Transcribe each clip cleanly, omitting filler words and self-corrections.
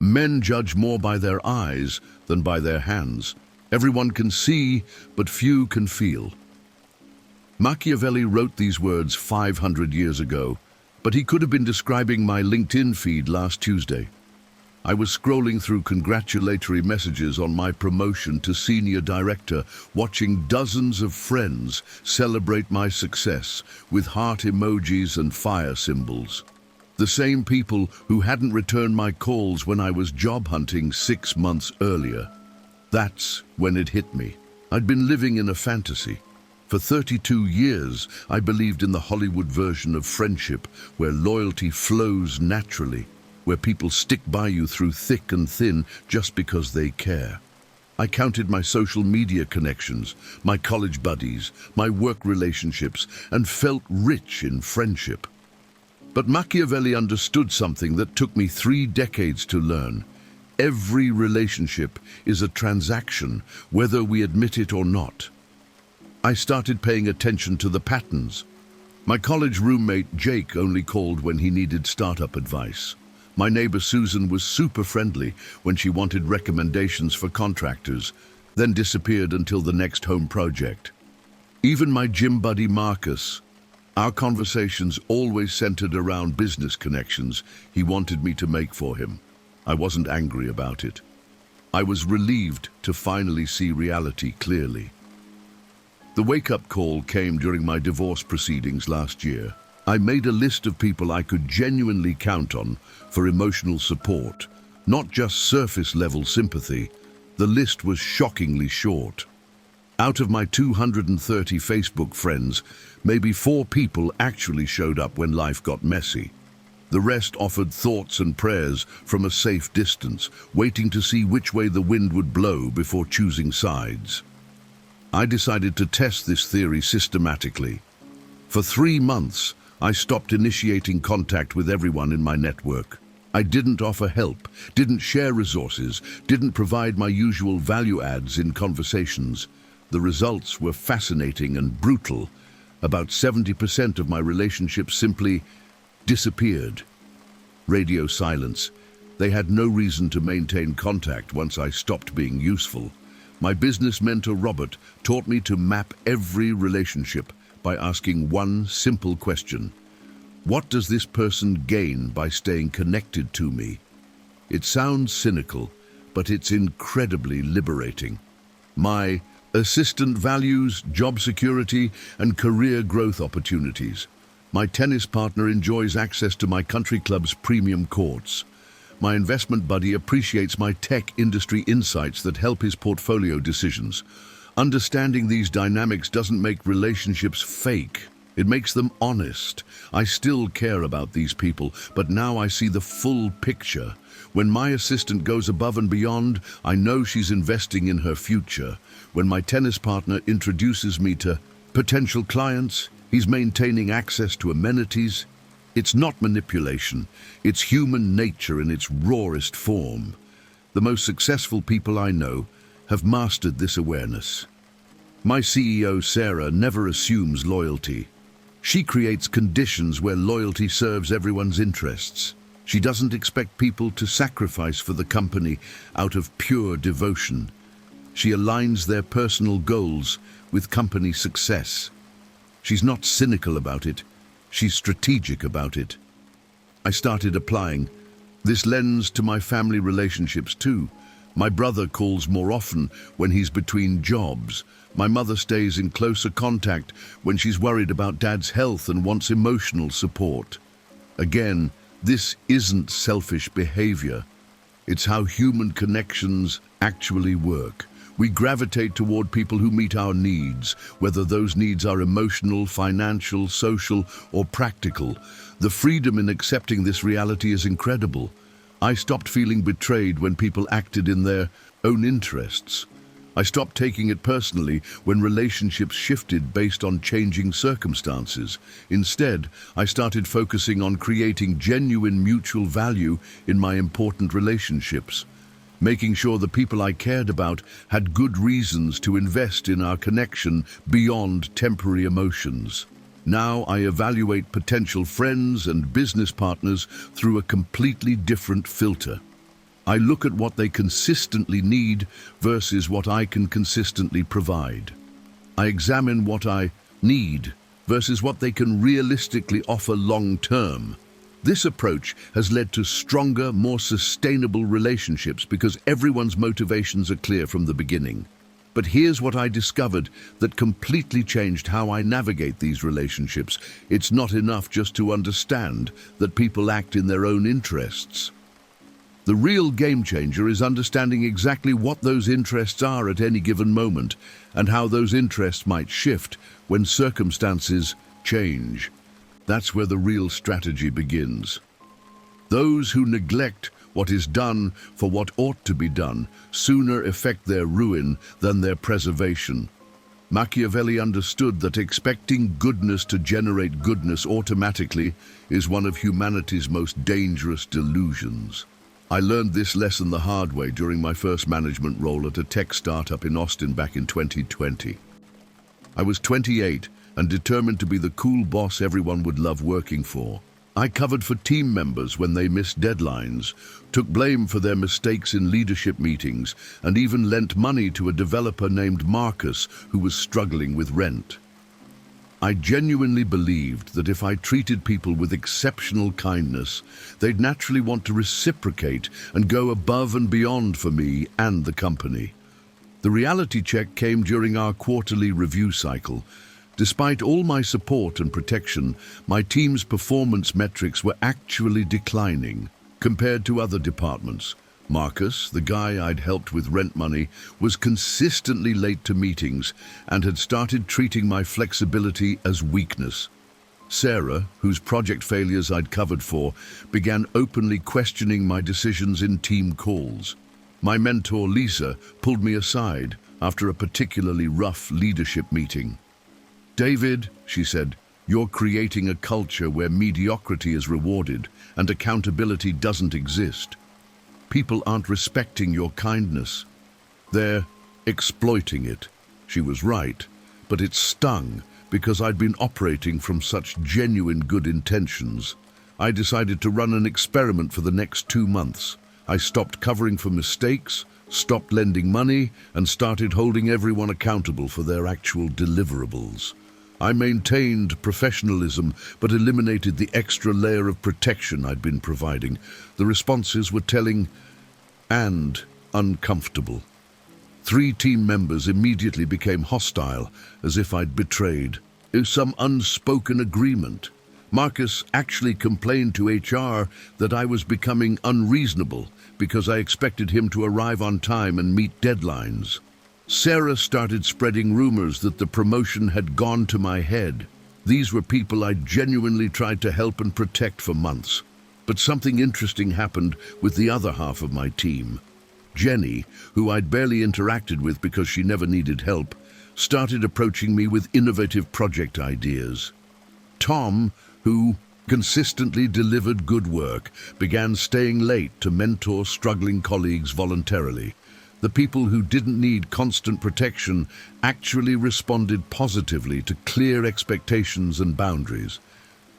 Men judge more by their eyes than by their hands. Everyone can see, but few can feel. Machiavelli wrote these words 500 years ago, but he could have been describing my LinkedIn feed last Tuesday. I was scrolling through congratulatory messages on my promotion to senior director, watching dozens of friends celebrate my success with heart emojis and fire symbols. The same people who hadn't returned my calls when I was job hunting 6 months earlier. That's when it hit me. I'd been living in a fantasy. For 32 years, I believed in the Hollywood version of friendship, where loyalty flows naturally, where people stick by you through thick and thin just because they care. I counted my social media connections, my college buddies, my work relationships, and felt rich in friendship. But Machiavelli understood something that took me 3 decades to learn. Every relationship is a transaction, whether we admit it or not. I started paying attention to the patterns. My college roommate Jake only called when he needed startup advice. My neighbor Susan was super friendly when she wanted recommendations for contractors, then disappeared until the next home project. Even my gym buddy Marcus, our conversations always centered around business connections he wanted me to make for him. I wasn't angry about it. I was relieved to finally see reality clearly. The wake-up call came during my divorce proceedings last year. I made a list of people I could genuinely count on for emotional support, not just surface-level sympathy. The list was shockingly short. Out of my 230 Facebook friends, maybe 4 people actually showed up when life got messy. The rest offered thoughts and prayers from a safe distance, waiting to see which way the wind would blow before choosing sides. I decided to test this theory systematically. For 3 months, I stopped initiating contact with everyone in my network. I didn't offer help, didn't share resources, didn't provide my usual value adds in conversations. The results were fascinating and brutal. About 70% of my relationships simply disappeared. Radio silence. They had no reason to maintain contact once I stopped being useful. My business mentor Robert taught me to map every relationship by asking one simple question. What does this person gain by staying connected to me? It sounds cynical, but it's incredibly liberating. My assistant values job security and career growth opportunities. My tennis partner enjoys access to my country club's premium courts. My investment buddy appreciates my tech industry insights that help his portfolio decisions. Understanding these dynamics doesn't make relationships fake. It makes them honest. I still care about these people, but now I see the full picture. When my assistant goes above and beyond, I know she's investing in her future. When my tennis partner introduces me to potential clients, he's maintaining access to amenities. It's not manipulation. It's human nature in its rawest form. The most successful people I know have mastered this awareness. My CEO, Sarah, never assumes loyalty. She creates conditions where loyalty serves everyone's interests. She doesn't expect people to sacrifice for the company out of pure devotion. She aligns their personal goals with company success. She's not cynical about it. She's strategic about it. I started applying this lens to my family relationships too. My brother calls more often when he's between jobs. My mother stays in closer contact when she's worried about Dad's health and wants emotional support. Again, this isn't selfish behavior. It's how human connections actually work. We gravitate toward people who meet our needs, whether those needs are emotional, financial, social, or practical. The freedom in accepting this reality is incredible. I stopped feeling betrayed when people acted in their own interests. I stopped taking it personally when relationships shifted based on changing circumstances. Instead, I started focusing on creating genuine mutual value in my important relationships, making sure the people I cared about had good reasons to invest in our connection beyond temporary emotions. Now I evaluate potential friends and business partners through a completely different filter. I look at what they consistently need versus what I can consistently provide. I examine what I need versus what they can realistically offer long term. This approach has led to stronger, more sustainable relationships because everyone's motivations are clear from the beginning. But here's what I discovered that completely changed how I navigate these relationships. It's not enough just to understand that people act in their own interests. The real game changer is understanding exactly what those interests are at any given moment and how those interests might shift when circumstances change. That's where the real strategy begins. Those who neglect what is done for what ought to be done sooner effect their ruin than their preservation. Machiavelli understood that expecting goodness to generate goodness automatically is one of humanity's most dangerous delusions. I learned this lesson the hard way during my first management role at a tech startup in Austin back in 2020. I was 28 and determined to be the cool boss everyone would love working for. I covered for team members when they missed deadlines, took blame for their mistakes in leadership meetings, and even lent money to a developer named Marcus who was struggling with rent. I genuinely believed that if I treated people with exceptional kindness, they'd naturally want to reciprocate and go above and beyond for me and the company. The reality check came during our quarterly review cycle. Despite all my support and protection, my team's performance metrics were actually declining compared to other departments. Marcus, the guy I'd helped with rent money, was consistently late to meetings and had started treating my flexibility as weakness. Sarah, whose project failures I'd covered for, began openly questioning my decisions in team calls. My mentor, Lisa, pulled me aside after a particularly rough leadership meeting. "David," she said, "you're creating a culture where mediocrity is rewarded and accountability doesn't exist. People aren't respecting your kindness. They're exploiting it." She was right, but it stung because I'd been operating from such genuine good intentions. I decided to run an experiment for the next 2 months. I stopped covering for mistakes, stopped lending money, and started holding everyone accountable for their actual deliverables. I maintained professionalism, but eliminated the extra layer of protection I'd been providing. The responses were telling and uncomfortable. 3 team members immediately became hostile, as if I'd betrayed some unspoken agreement. Marcus actually complained to HR that I was becoming unreasonable because I expected him to arrive on time and meet deadlines. Sarah started spreading rumors that the promotion had gone to my head. These were people I genuinely tried to help and protect for months. But something interesting happened with the other half of my team. Jenny, who I'd barely interacted with because she never needed help, started approaching me with innovative project ideas. Tom, who consistently delivered good work, began staying late to mentor struggling colleagues voluntarily. The people who didn't need constant protection actually responded positively to clear expectations and boundaries.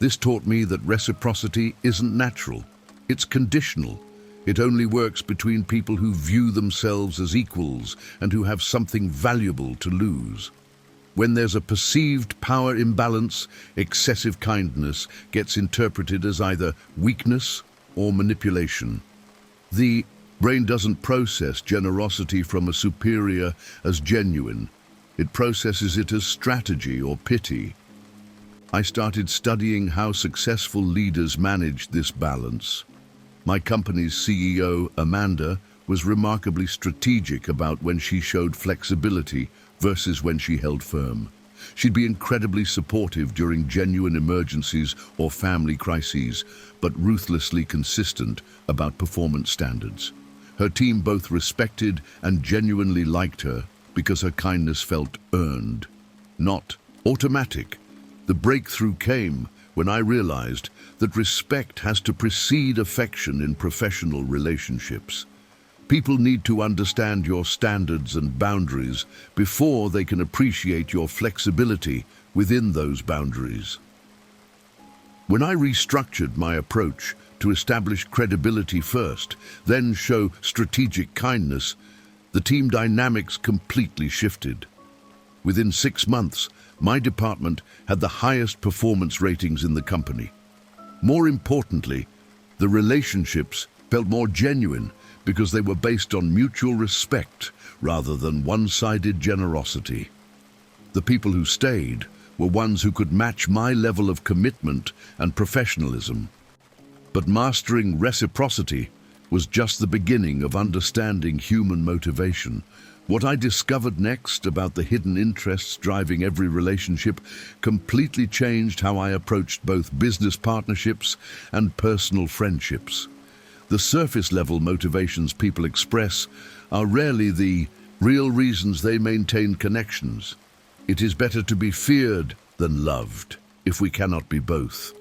This taught me that reciprocity isn't natural. It's conditional. It only works between people who view themselves as equals and who have something valuable to lose. When there's a perceived power imbalance, excessive kindness gets interpreted as either weakness or manipulation. The brain doesn't process generosity from a superior as genuine. It processes it as strategy or pity. I started studying how successful leaders managed this balance. My company's CEO, Amanda, was remarkably strategic about when she showed flexibility versus when she held firm. She'd be incredibly supportive during genuine emergencies or family crises, but ruthlessly consistent about performance standards. Her team both respected and genuinely liked her because her kindness felt earned, not automatic. The breakthrough came when I realized that respect has to precede affection in professional relationships. People need to understand your standards and boundaries before they can appreciate your flexibility within those boundaries. When I restructured my approach to establish credibility first, then show strategic kindness, the team dynamics completely shifted. Within 6 months, my department had the highest performance ratings in the company. More importantly, the relationships felt more genuine because they were based on mutual respect rather than one-sided generosity. The people who stayed were ones who could match my level of commitment and professionalism. But mastering reciprocity was just the beginning of understanding human motivation. What I discovered next about the hidden interests driving every relationship completely changed how I approached both business partnerships and personal friendships. The surface-level motivations people express are rarely the real reasons they maintain connections. It is better to be feared than loved, if we cannot be both.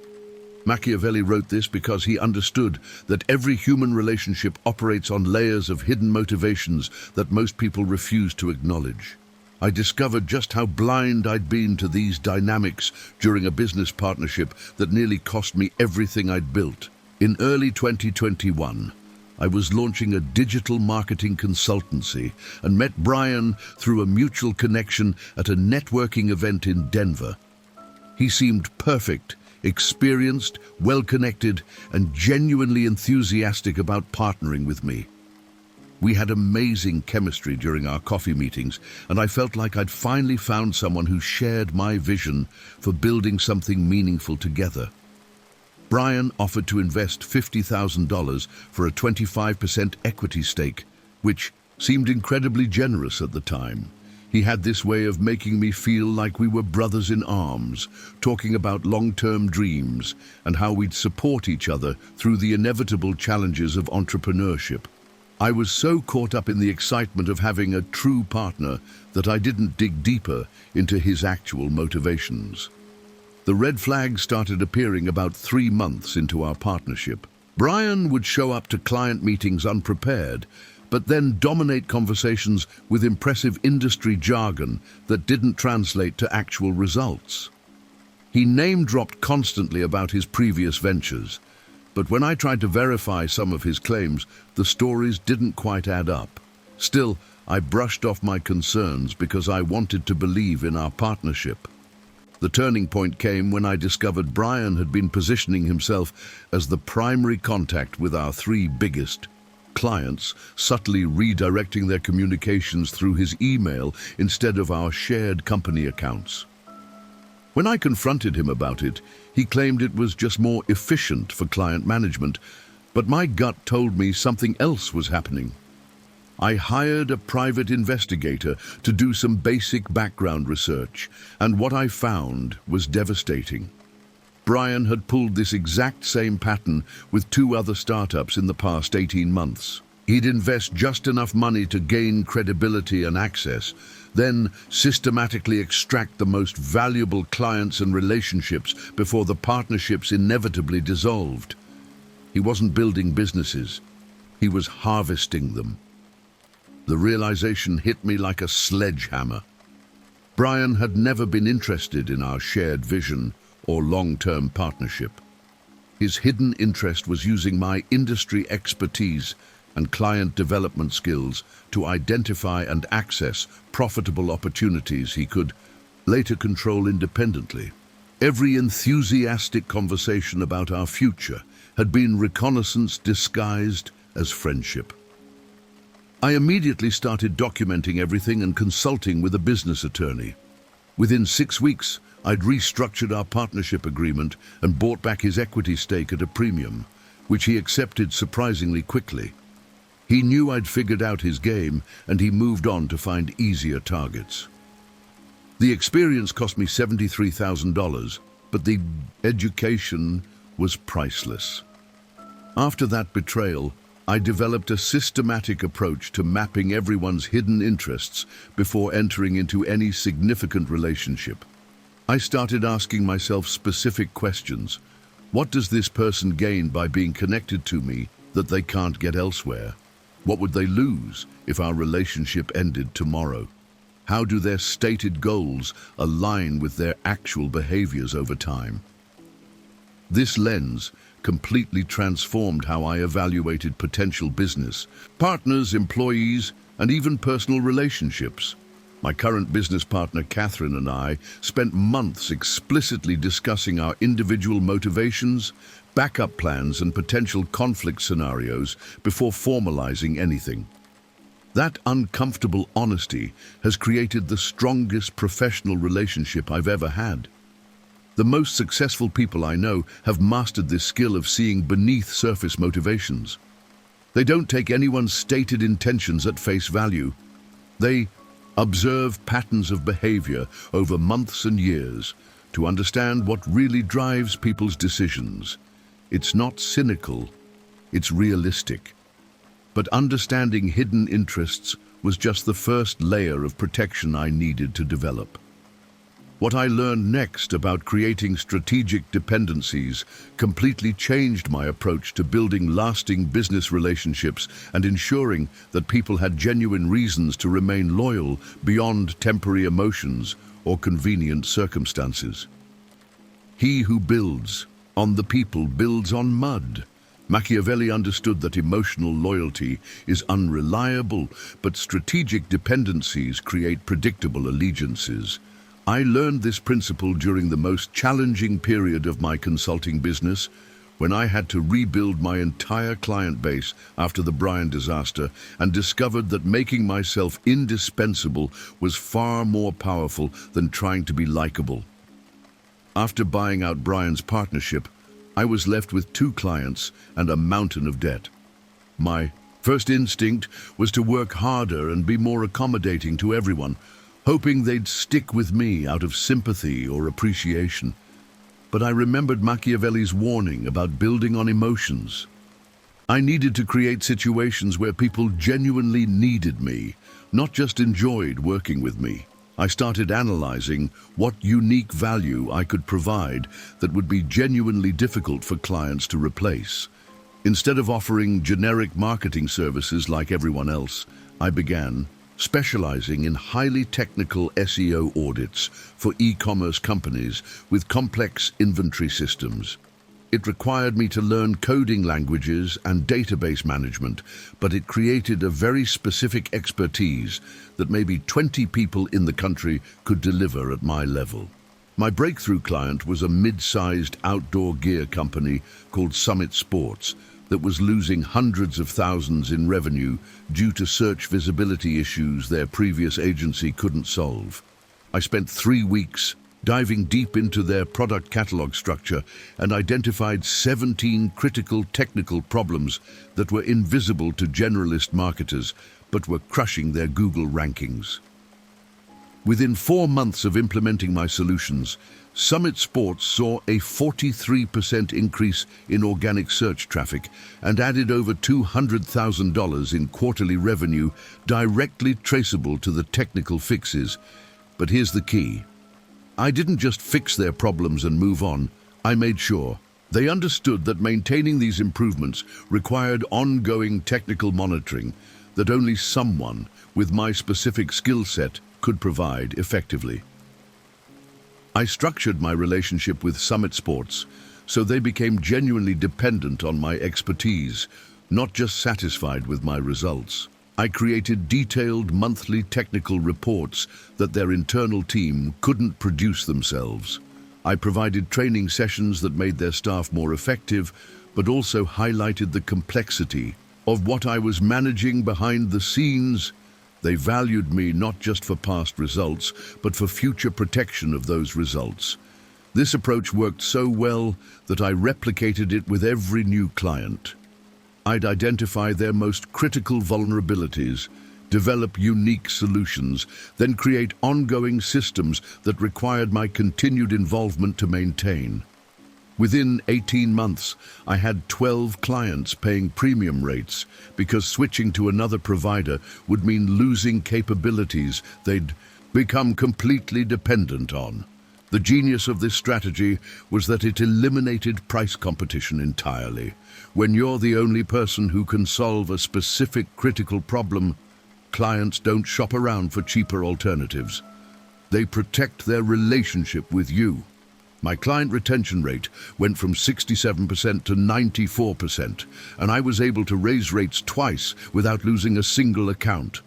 Machiavelli wrote this because he understood that every human relationship operates on layers of hidden motivations that most people refuse to acknowledge. I discovered just how blind I'd been to these dynamics during a business partnership that nearly cost me everything I'd built. In early 2021, I was launching a digital marketing consultancy and met Brian through a mutual connection at a networking event in Denver. He seemed perfect, experienced, well-connected, and genuinely enthusiastic about partnering with me. We had amazing chemistry during our coffee meetings, and I felt like I'd finally found someone who shared my vision for building something meaningful together. Brian offered to invest $50,000 for a 25% equity stake, which seemed incredibly generous at the time. He had this way of making me feel like we were brothers in arms, talking about long-term dreams and how we'd support each other through the inevitable challenges of entrepreneurship. I was so caught up in the excitement of having a true partner that I didn't dig deeper into his actual motivations. The red flags started appearing about 3 months into our partnership. Brian would show up to client meetings unprepared, but then dominate conversations with impressive industry jargon that didn't translate to actual results. He name-dropped constantly about his previous ventures, but when I tried to verify some of his claims, the stories didn't quite add up. Still, I brushed off my concerns because I wanted to believe in our partnership. The turning point came when I discovered Brian had been positioning himself as the primary contact with our 3 biggest clients, subtly redirecting their communications through his email instead of our shared company accounts. When I confronted him about it, he claimed it was just more efficient for client management, but my gut told me something else was happening. I hired a private investigator to do some basic background research, and what I found was devastating. Brian had pulled this exact same pattern with 2 other startups in the past 18 months. He'd invest just enough money to gain credibility and access, then systematically extract the most valuable clients and relationships before the partnerships inevitably dissolved. He wasn't building businesses, he was harvesting them. The realization hit me like a sledgehammer. Brian had never been interested in our shared vision or long-term partnership. His hidden interest was using my industry expertise and client development skills to identify and access profitable opportunities he could later control independently. Every enthusiastic conversation about our future had been reconnaissance disguised as friendship. I immediately started documenting everything and consulting with a business attorney. Within 6 weeks, I'd restructured our partnership agreement and bought back his equity stake at a premium, which he accepted surprisingly quickly. He knew I'd figured out his game, and he moved on to find easier targets. The experience cost me $73,000, but the education was priceless. After that betrayal, I developed a systematic approach to mapping everyone's hidden interests before entering into any significant relationship. I started asking myself specific questions. What does this person gain by being connected to me that they can't get elsewhere? What would they lose if our relationship ended tomorrow? How do their stated goals align with their actual behaviors over time? This lens completely transformed how I evaluated potential business, partners, employees, and even personal relationships. My current business partner, Catherine, and I spent months explicitly discussing our individual motivations, backup plans, and potential conflict scenarios before formalizing anything. That uncomfortable honesty has created the strongest professional relationship I've ever had. The most successful people I know have mastered this skill of seeing beneath surface motivations. They don't take anyone's stated intentions at face value. They observe patterns of behavior over months and years to understand what really drives people's decisions. It's not cynical, it's realistic. But understanding hidden interests was just the first layer of protection I needed to develop. What I learned next about creating strategic dependencies completely changed my approach to building lasting business relationships and ensuring that people had genuine reasons to remain loyal beyond temporary emotions or convenient circumstances. He who builds on the people builds on mud. Machiavelli understood that emotional loyalty is unreliable, but strategic dependencies create predictable allegiances. I learned this principle during the most challenging period of my consulting business, when I had to rebuild my entire client base after the Brian disaster and discovered that making myself indispensable was far more powerful than trying to be likable. After buying out Brian's partnership, I was left with 2 clients and a mountain of debt. My first instinct was to work harder and be more accommodating to everyone, hoping they'd stick with me out of sympathy or appreciation. But I remembered Machiavelli's warning about building on emotions. I needed to create situations where people genuinely needed me, not just enjoyed working with me. I started analyzing what unique value I could provide that would be genuinely difficult for clients to replace. Instead of offering generic marketing services like everyone else, I began specializing in highly technical SEO audits for e-commerce companies with complex inventory systems. It required me to learn coding languages and database management, but it created a very specific expertise that maybe 20 people in the country could deliver at my level. My breakthrough client was a mid-sized outdoor gear company called Summit Sports that was losing hundreds of thousands in revenue due to search visibility issues their previous agency couldn't solve. I spent 3 weeks diving deep into their product catalog structure and identified 17 critical technical problems that were invisible to generalist marketers but were crushing their Google rankings. Within 4 months of implementing my solutions, Summit Sports saw a 43% increase in organic search traffic and added over $200,000 in quarterly revenue directly traceable to the technical fixes. But here's the key. I didn't just fix their problems and move on. I made sure they understood that maintaining these improvements required ongoing technical monitoring that only someone with my specific skill set could provide effectively. I structured my relationship with Summit Sports so they became genuinely dependent on my expertise, not just satisfied with my results. I created detailed monthly technical reports that their internal team couldn't produce themselves. I provided training sessions that made their staff more effective, but also highlighted the complexity of what I was managing behind the scenes. They valued me not just for past results, but for future protection of those results. This approach worked so well that I replicated it with every new client. I'd identify their most critical vulnerabilities, develop unique solutions, then create ongoing systems that required my continued involvement to maintain. Within 18 months, I had 12 clients paying premium rates because switching to another provider would mean losing capabilities they'd become completely dependent on. The genius of this strategy was that it eliminated price competition entirely. When you're the only person who can solve a specific critical problem, clients don't shop around for cheaper alternatives. They protect their relationship with you. My client retention rate went from 67% to 94%, and I was able to raise rates twice without losing a single account.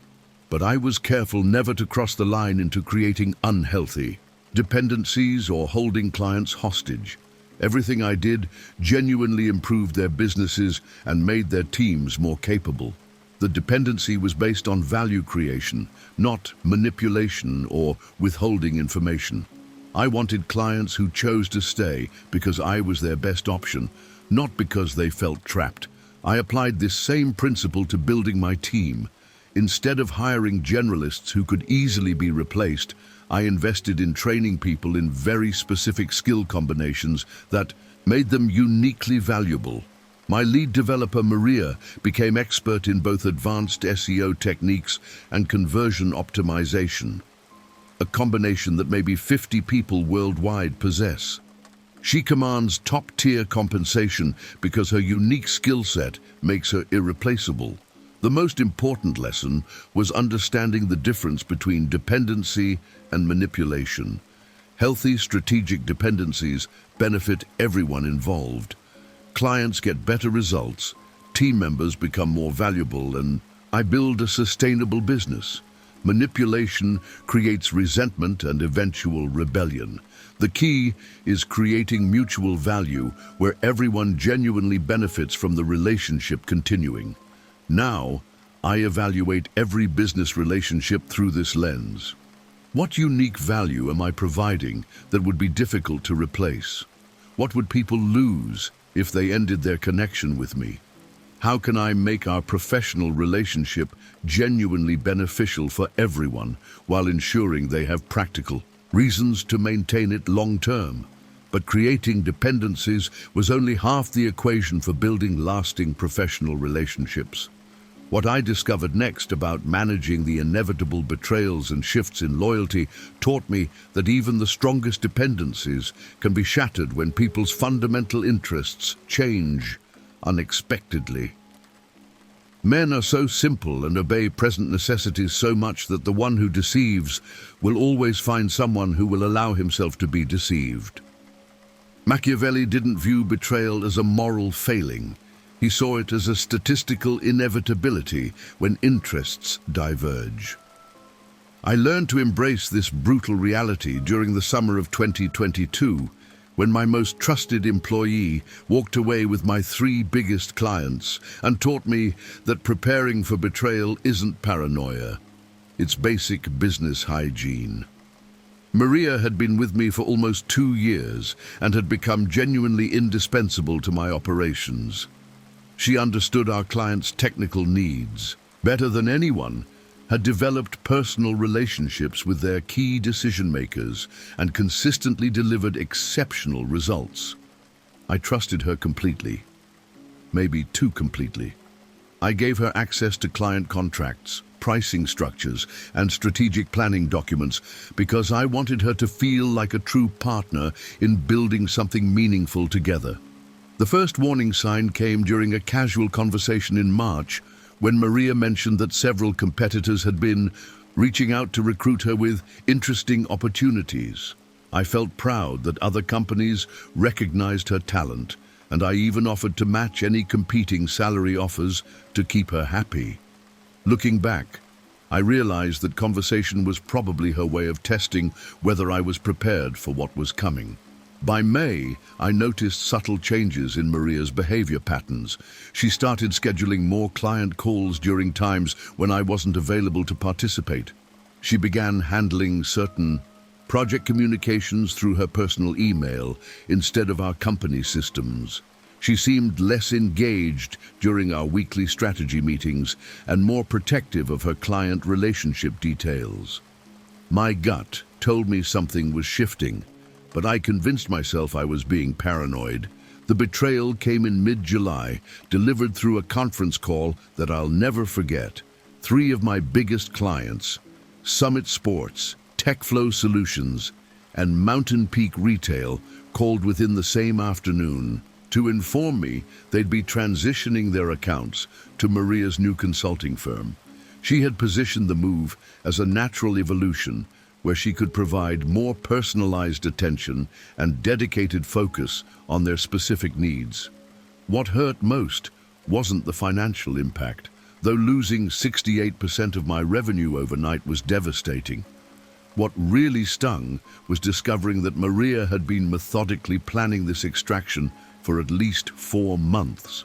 But I was careful never to cross the line into creating unhealthy dependencies or holding clients hostage. Everything I did genuinely improved their businesses and made their teams more capable. The dependency was based on value creation, not manipulation or withholding information. I wanted clients who chose to stay because I was their best option, not because they felt trapped. I applied this same principle to building my team. Instead of hiring generalists who could easily be replaced, I invested in training people in very specific skill combinations that made them uniquely valuable. My lead developer, Maria, became expert in both advanced SEO techniques and conversion optimization, a combination that maybe 50 people worldwide possess. She commands top-tier compensation because her unique skill set makes her irreplaceable. The most important lesson was understanding the difference between dependency and manipulation. Healthy strategic dependencies benefit everyone involved. Clients get better results, team members become more valuable, and I build a sustainable business. Manipulation creates resentment and eventual rebellion. The key is creating mutual value where everyone genuinely benefits from the relationship continuing. Now, I evaluate every business relationship through this lens. What unique value am I providing that would be difficult to replace? What would people lose if they ended their connection with me? How can I make our professional relationship genuinely beneficial for everyone while ensuring they have practical reasons to maintain it long term? But creating dependencies was only half the equation for building lasting professional relationships. What I discovered next about managing the inevitable betrayals and shifts in loyalty taught me that even the strongest dependencies can be shattered when people's fundamental interests change unexpectedly. Men are so simple and obey present necessities so much that the one who deceives will always find someone who will allow himself to be deceived. Machiavelli didn't view betrayal as a moral failing. He saw it as a statistical inevitability when interests diverge. I learned to embrace this brutal reality during the summer of 2022, when my most trusted employee walked away with my 3 biggest clients and taught me that preparing for betrayal isn't paranoia, it's basic business hygiene. Maria had been with me for almost 2 years and had become genuinely indispensable to my operations. She understood our clients' technical needs better than anyone, had developed personal relationships with their key decision-makers, and consistently delivered exceptional results. I trusted her completely, maybe too completely. I gave her access to client contracts, pricing structures, and strategic planning documents because I wanted her to feel like a true partner in building something meaningful together. The first warning sign came during a casual conversation in March, when Maria mentioned that several competitors had been reaching out to recruit her with interesting opportunities. I felt proud that other companies recognized her talent, and I even offered to match any competing salary offers to keep her happy. Looking back, I realized that conversation was probably her way of testing whether I was prepared for what was coming. By May, I noticed subtle changes in Maria's behavior patterns. She started scheduling more client calls during times when I wasn't available to participate. She began handling certain project communications through her personal email instead of our company systems. She seemed less engaged during our weekly strategy meetings and more protective of her client relationship details. My gut told me something was shifting, but I convinced myself I was being paranoid. The betrayal came in mid-July, delivered through a conference call that I'll never forget. 3 of my biggest clients, Summit Sports, TechFlow Solutions, and Mountain Peak Retail, called within the same afternoon to inform me they'd be transitioning their accounts to Maria's new consulting firm. She had positioned the move as a natural evolution, where she could provide more personalized attention and dedicated focus on their specific needs. What hurt most wasn't the financial impact, though losing 68% of my revenue overnight was devastating. What really stung was discovering that Maria had been methodically planning this extraction for at least 4 months.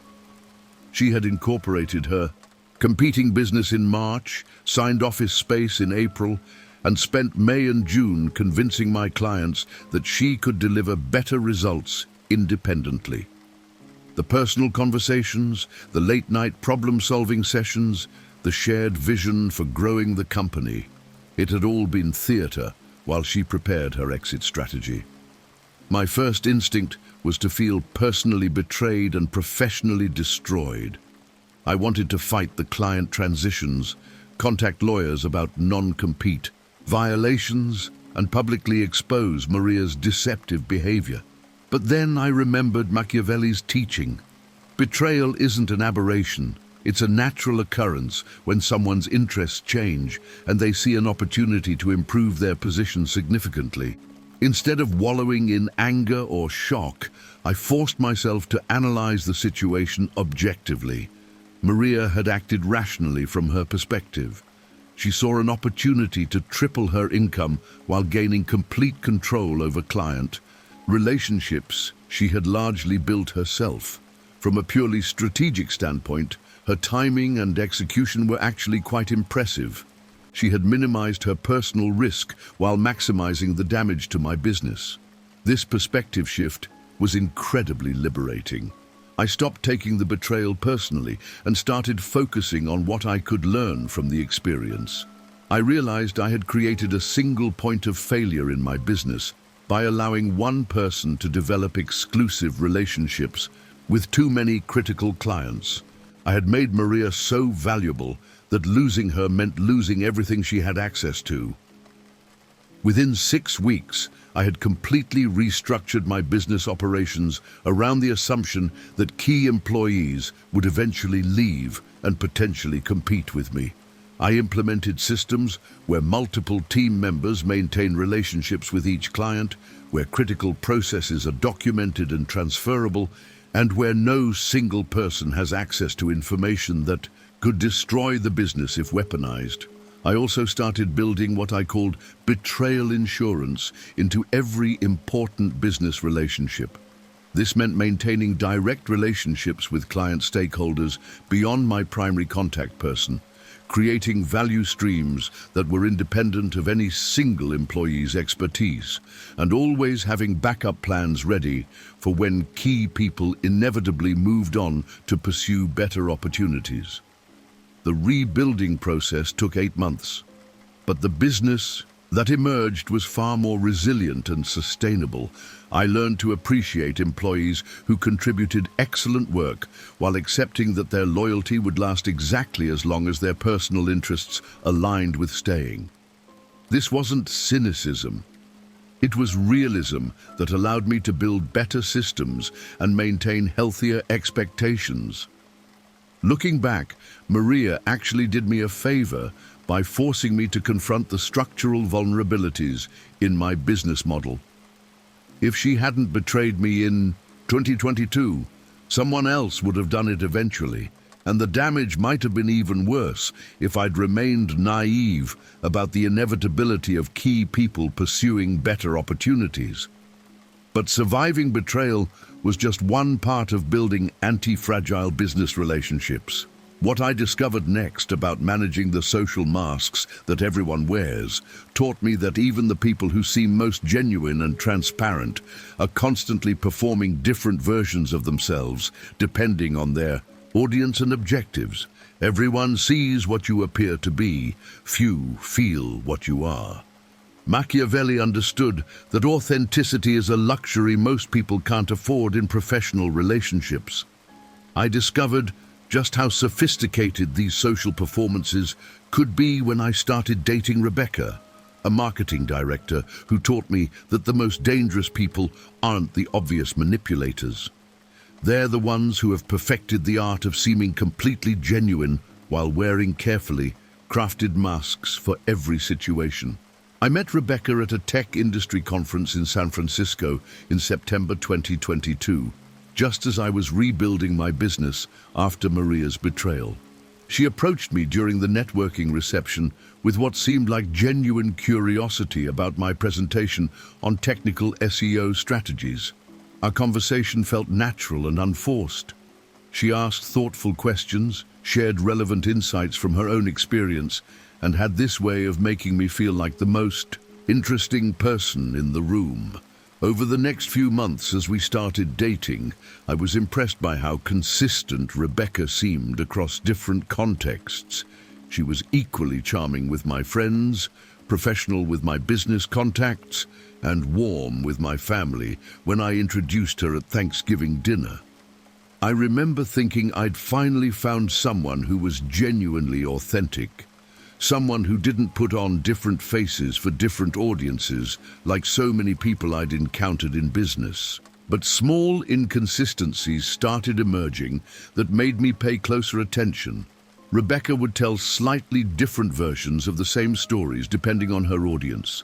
She had incorporated her competing business in March, signed office space in April, and spent May and June convincing my clients that she could deliver better results independently. The personal conversations, the late-night problem-solving sessions, the shared vision for growing the company. It had all been theater while she prepared her exit strategy. My first instinct was to feel personally betrayed and professionally destroyed. I wanted to fight the client transitions, contact lawyers about non-compete violations, and publicly expose Maria's deceptive behavior. But then I remembered Machiavelli's teaching. Betrayal isn't an aberration. It's a natural occurrence when someone's interests change and they see an opportunity to improve their position significantly. Instead of wallowing in anger or shock, I forced myself to analyze the situation objectively. Maria had acted rationally from her perspective. She saw an opportunity to triple her income while gaining complete control over client relationships she had largely built herself. From a purely strategic standpoint, her timing and execution were actually quite impressive. She had minimized her personal risk while maximizing the damage to my business. This perspective shift was incredibly liberating. I stopped taking the betrayal personally and started focusing on what I could learn from the experience. I realized I had created a single point of failure in my business by allowing one person to develop exclusive relationships with too many critical clients. I had made Maria so valuable that losing her meant losing everything she had access to. Within 6 weeks, I had completely restructured my business operations around the assumption that key employees would eventually leave and potentially compete with me. I implemented systems where multiple team members maintain relationships with each client, where critical processes are documented and transferable, and where no single person has access to information that could destroy the business if weaponized. I also started building what I called betrayal insurance into every important business relationship. This meant maintaining direct relationships with client stakeholders beyond my primary contact person, creating value streams that were independent of any single employee's expertise, and always having backup plans ready for when key people inevitably moved on to pursue better opportunities. The rebuilding process took 8 months, but the business that emerged was far more resilient and sustainable. I learned to appreciate employees who contributed excellent work while accepting that their loyalty would last exactly as long as their personal interests aligned with staying. This wasn't cynicism. It was realism that allowed me to build better systems and maintain healthier expectations. Looking back, Maria actually did me a favor by forcing me to confront the structural vulnerabilities in my business model. If she hadn't betrayed me in 2022, someone else would have done it eventually, and the damage might have been even worse if I'd remained naive about the inevitability of key people pursuing better opportunities. But surviving betrayal was just one part of building anti-fragile business relationships. What I discovered next about managing the social masks that everyone wears taught me that even the people who seem most genuine and transparent are constantly performing different versions of themselves depending on their audience and objectives. Everyone sees what you appear to be, few feel what you are. Machiavelli understood that authenticity is a luxury most people can't afford in professional relationships. I discovered just how sophisticated these social performances could be when I started dating Rebecca, a marketing director who taught me that the most dangerous people aren't the obvious manipulators. They're the ones who have perfected the art of seeming completely genuine while wearing carefully crafted masks for every situation. I met Rebecca at a tech industry conference in San Francisco in September 2022, just as I was rebuilding my business after Maria's betrayal. She approached me during the networking reception with what seemed like genuine curiosity about my presentation on technical SEO strategies. Our conversation felt natural and unforced. She asked thoughtful questions, shared relevant insights from her own experience, and had this way of making me feel like the most interesting person in the room. Over the next few months as we started dating, I was impressed by how consistent Rebecca seemed across different contexts. She was equally charming with my friends, professional with my business contacts, and warm with my family when I introduced her at Thanksgiving dinner. I remember thinking I'd finally found someone who was genuinely authentic. Someone who didn't put on different faces for different audiences, like so many people I'd encountered in business. But small inconsistencies started emerging that made me pay closer attention. Rebecca would tell slightly different versions of the same stories depending on her audience.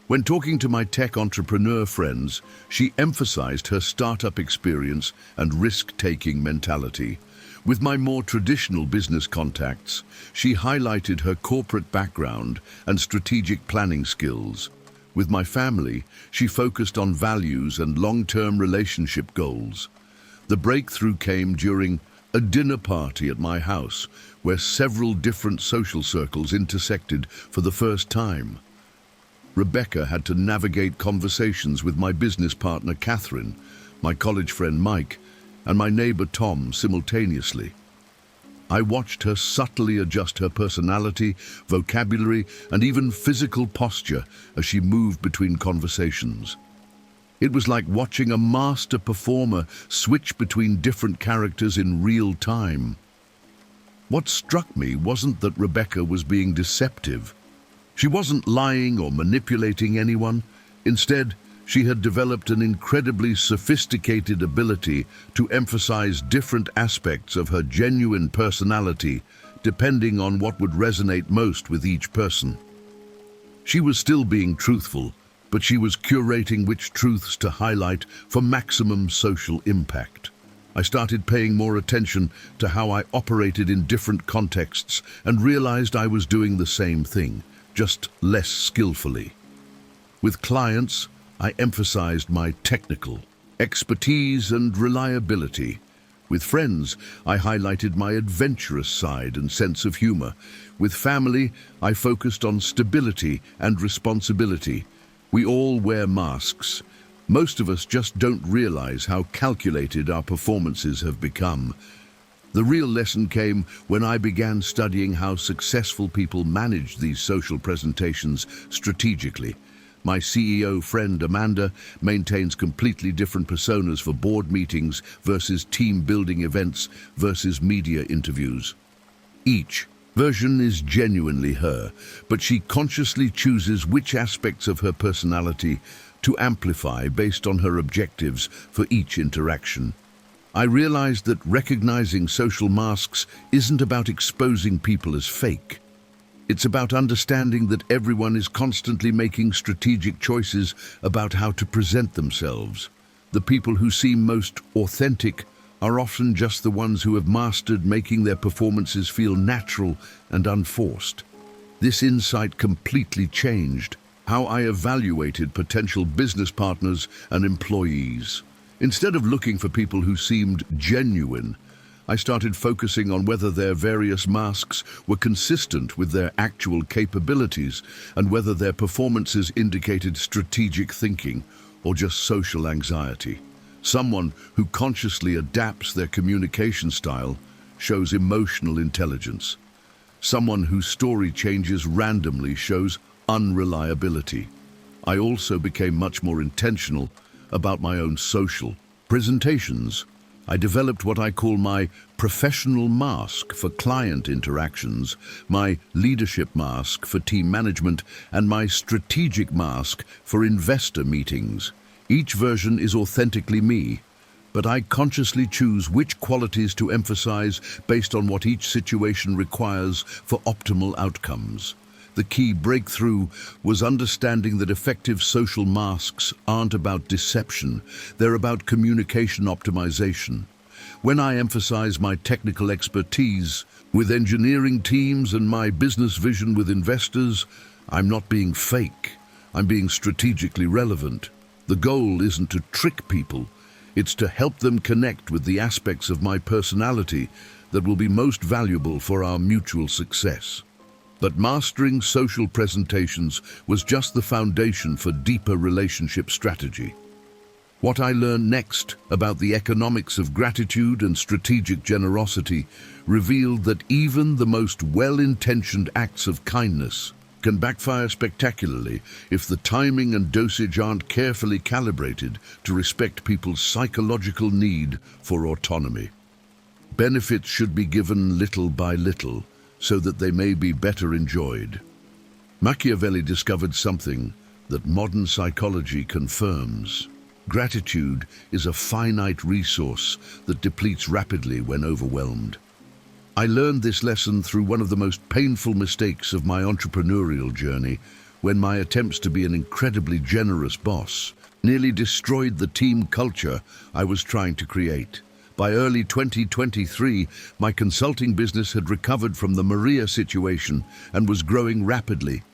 When talking to my tech entrepreneur friends, she emphasized her startup experience and risk-taking mentality. With my more traditional business contacts, she highlighted her corporate background and strategic planning skills. With my family, she focused on values and long-term relationship goals. The breakthrough came during a dinner party at my house, where several different social circles intersected for the first time. Rebecca had to navigate conversations with my business partner Catherine, my college friend Mike, and my neighbor Tom simultaneously. I watched her subtly adjust her personality, vocabulary, and even physical posture as she moved between conversations. It was like watching a master performer switch between different characters in real time. What struck me wasn't that Rebecca was being deceptive. She wasn't lying or manipulating anyone. Instead, she had developed an incredibly sophisticated ability to emphasize different aspects of her genuine personality, depending on what would resonate most with each person. She was still being truthful, but she was curating which truths to highlight for maximum social impact. I started paying more attention to how I operated in different contexts and realized I was doing the same thing, just less skillfully. With clients, I emphasized my technical expertise and reliability. With friends, I highlighted my adventurous side and sense of humor. With family, I focused on stability and responsibility. We all wear masks. Most of us just don't realize how calculated our performances have become. The real lesson came when I began studying how successful people manage these social presentations strategically. My CEO friend Amanda maintains completely different personas for board meetings versus team-building events versus media interviews. Each version is genuinely her, but she consciously chooses which aspects of her personality to amplify based on her objectives for each interaction. I realized that recognizing social masks isn't about exposing people as fake. It's about understanding that everyone is constantly making strategic choices about how to present themselves. The people who seem most authentic are often just the ones who have mastered making their performances feel natural and unforced. This insight completely changed how I evaluated potential business partners and employees. Instead of looking for people who seemed genuine, I started focusing on whether their various masks were consistent with their actual capabilities and whether their performances indicated strategic thinking or just social anxiety. Someone who consciously adapts their communication style shows emotional intelligence. Someone whose story changes randomly shows unreliability. I also became much more intentional about my own social presentations. I developed what I call my professional mask for client interactions, my leadership mask for team management, and my strategic mask for investor meetings. Each version is authentically me, but I consciously choose which qualities to emphasize based on what each situation requires for optimal outcomes. The key breakthrough was understanding that effective social masks aren't about deception, they're about communication optimization. When I emphasize my technical expertise with engineering teams and my business vision with investors, I'm not being fake, I'm being strategically relevant. The goal isn't to trick people, it's to help them connect with the aspects of my personality that will be most valuable for our mutual success. But mastering social presentations was just the foundation for deeper relationship strategy. What I learned next about the economics of gratitude and strategic generosity revealed that even the most well-intentioned acts of kindness can backfire spectacularly if the timing and dosage aren't carefully calibrated to respect people's psychological need for autonomy. Benefits should be given little by little, so that they may be better enjoyed. Machiavelli discovered something that modern psychology confirms. Gratitude is a finite resource that depletes rapidly when overwhelmed. I learned this lesson through one of the most painful mistakes of my entrepreneurial journey, when my attempts to be an incredibly generous boss nearly destroyed the team culture I was trying to create. By early 2023, my consulting business had recovered from the Maria situation and was growing rapidly.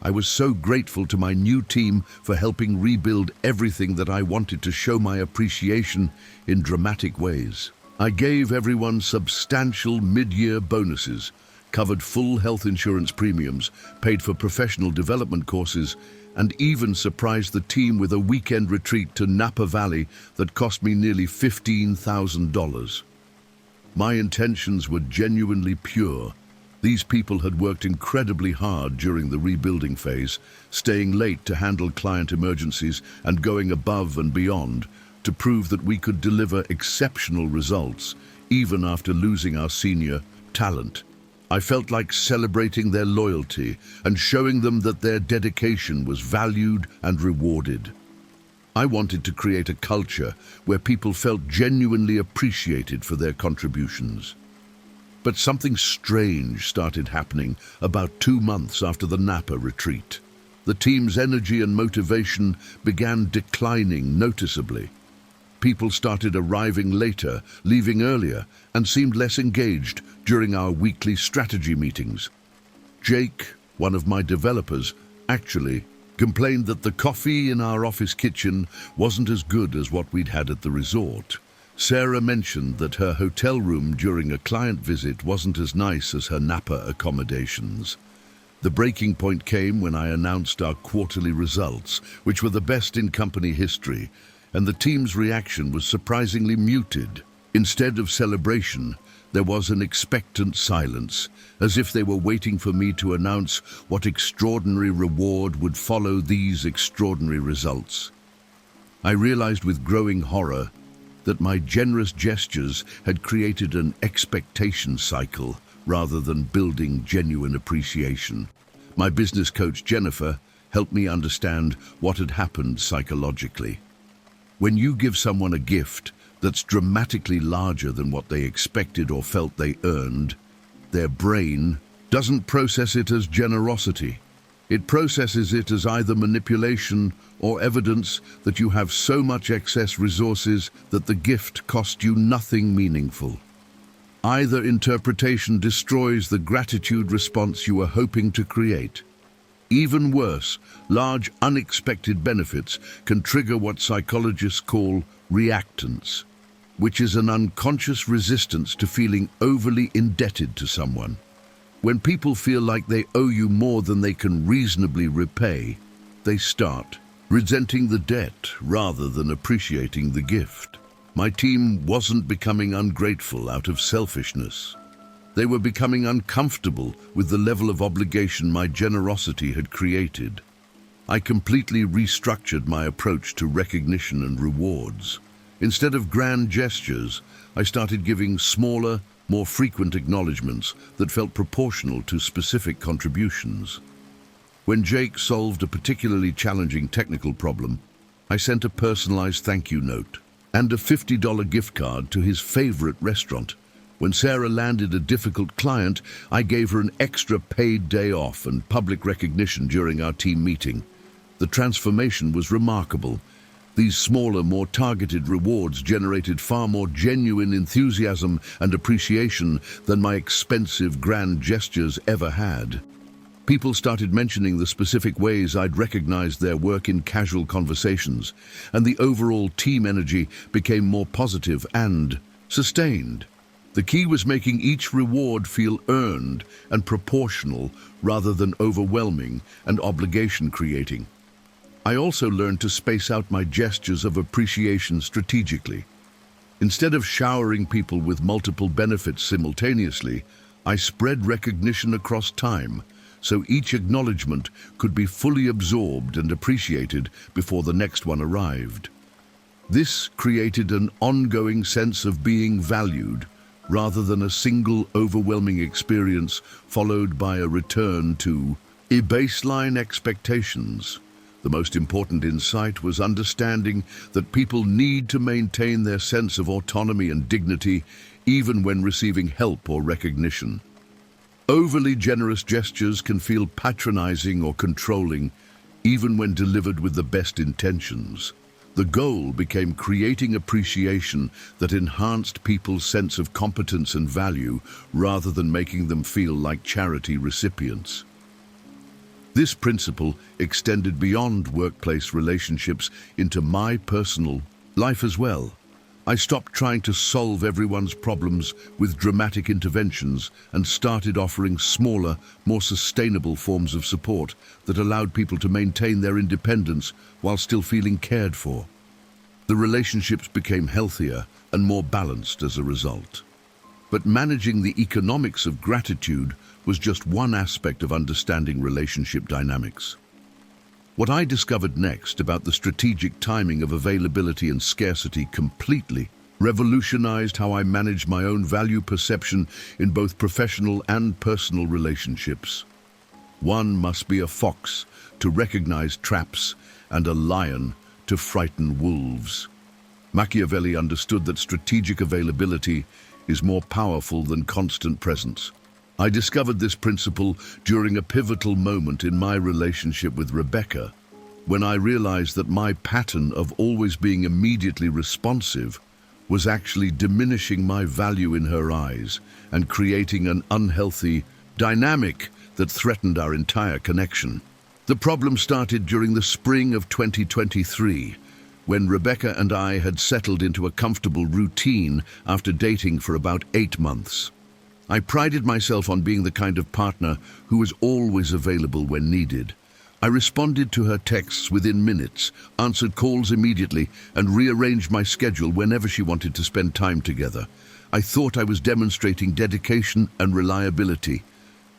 I was so grateful to my new team for helping rebuild everything that I wanted to show my appreciation in dramatic ways. I gave everyone substantial mid-year bonuses, covered full health insurance premiums, paid for professional development courses, and even surprised the team with a weekend retreat to Napa Valley that cost me nearly $15,000. My intentions were genuinely pure. These people had worked incredibly hard during the rebuilding phase, staying late to handle client emergencies and going above and beyond to prove that we could deliver exceptional results, even after losing our senior talent. I felt like celebrating their loyalty and showing them that their dedication was valued and rewarded. I wanted to create a culture where people felt genuinely appreciated for their contributions. But something strange started happening about 2 months after the Napa retreat. The team's energy and motivation began declining noticeably. People started arriving later, leaving earlier, and seemed less engaged during our weekly strategy meetings. Jake, one of my developers, actually complained that the coffee in our office kitchen wasn't as good as what we'd had at the resort. Sarah mentioned that her hotel room during a client visit wasn't as nice as her Napa accommodations. The breaking point came when I announced our quarterly results, which were the best in company history, and the team's reaction was surprisingly muted. Instead of celebration, there was an expectant silence, as if they were waiting for me to announce what extraordinary reward would follow these extraordinary results. I realized with growing horror that my generous gestures had created an expectation cycle rather than building genuine appreciation. My business coach, Jennifer, helped me understand what had happened psychologically. When you give someone a gift that's dramatically larger than what they expected or felt they earned, their brain doesn't process it as generosity. It processes it as either manipulation or evidence that you have so much excess resources that the gift cost you nothing meaningful. Either interpretation destroys the gratitude response you were hoping to create. Even worse, large unexpected benefits can trigger what psychologists call reactance, which is an unconscious resistance to feeling overly indebted to someone. When people feel like they owe you more than they can reasonably repay, they start resenting the debt rather than appreciating the gift. My team wasn't becoming ungrateful out of selfishness. They were becoming uncomfortable with the level of obligation my generosity had created. I completely restructured my approach to recognition and rewards. Instead of grand gestures, I started giving smaller, more frequent acknowledgements that felt proportional to specific contributions. When Jake solved a particularly challenging technical problem, I sent a personalized thank you note and a $50 gift card to his favorite restaurant. When Sarah landed a difficult client, I gave her an extra paid day off and public recognition during our team meeting. The transformation was remarkable. These smaller, more targeted rewards generated far more genuine enthusiasm and appreciation than my expensive grand gestures ever had. People started mentioning the specific ways I'd recognized their work in casual conversations, and the overall team energy became more positive and sustained. The key was making each reward feel earned and proportional rather than overwhelming and obligation-creating. I also learned to space out my gestures of appreciation strategically. Instead of showering people with multiple benefits simultaneously, I spread recognition across time, so each acknowledgement could be fully absorbed and appreciated before the next one arrived. This created an ongoing sense of being valued, rather than a single overwhelming experience followed by a return to baseline expectations. The most important insight was understanding that people need to maintain their sense of autonomy and dignity even when receiving help or recognition. Overly generous gestures can feel patronizing or controlling, even when delivered with the best intentions. The goal became creating appreciation that enhanced people's sense of competence and value rather than making them feel like charity recipients. This principle extended beyond workplace relationships into my personal life as well. I stopped trying to solve everyone's problems with dramatic interventions and started offering smaller, more sustainable forms of support that allowed people to maintain their independence while still feeling cared for. The relationships became healthier and more balanced as a result. But managing the economics of gratitude was just one aspect of understanding relationship dynamics. What I discovered next about the strategic timing of availability and scarcity completely revolutionized how I manage my own value perception in both professional and personal relationships. One must be a fox to recognize traps and a lion to frighten wolves. Machiavelli understood that strategic availability is more powerful than constant presence. I discovered this principle during a pivotal moment in my relationship with Rebecca, when I realized that my pattern of always being immediately responsive was actually diminishing my value in her eyes and creating an unhealthy dynamic that threatened our entire connection. The problem started during the spring of 2023, when Rebecca and I had settled into a comfortable routine after dating for about 8 months. I prided myself on being the kind of partner who was always available when needed. I responded to her texts within minutes, answered calls immediately, and rearranged my schedule whenever she wanted to spend time together. I thought I was demonstrating dedication and reliability,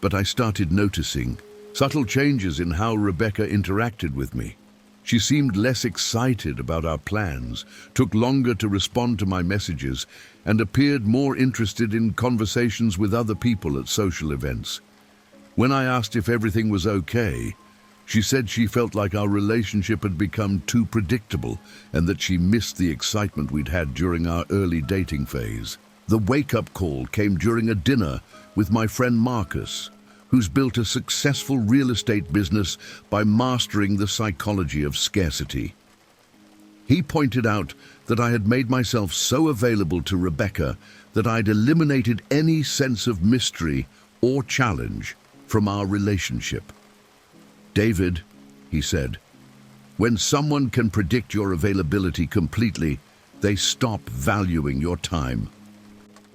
but I started noticing subtle changes in how Rebecca interacted with me. She seemed less excited about our plans, took longer to respond to my messages, and appeared more interested in conversations with other people at social events. When I asked if everything was okay, she said she felt like our relationship had become too predictable and that she missed the excitement we'd had during our early dating phase. The wake-up call came during a dinner with my friend Marcus, who's built a successful real estate business by mastering the psychology of scarcity. He pointed out that I had made myself so available to Rebecca that I'd eliminated any sense of mystery or challenge from our relationship. "David," he said, "when someone can predict your availability completely, they stop valuing your time.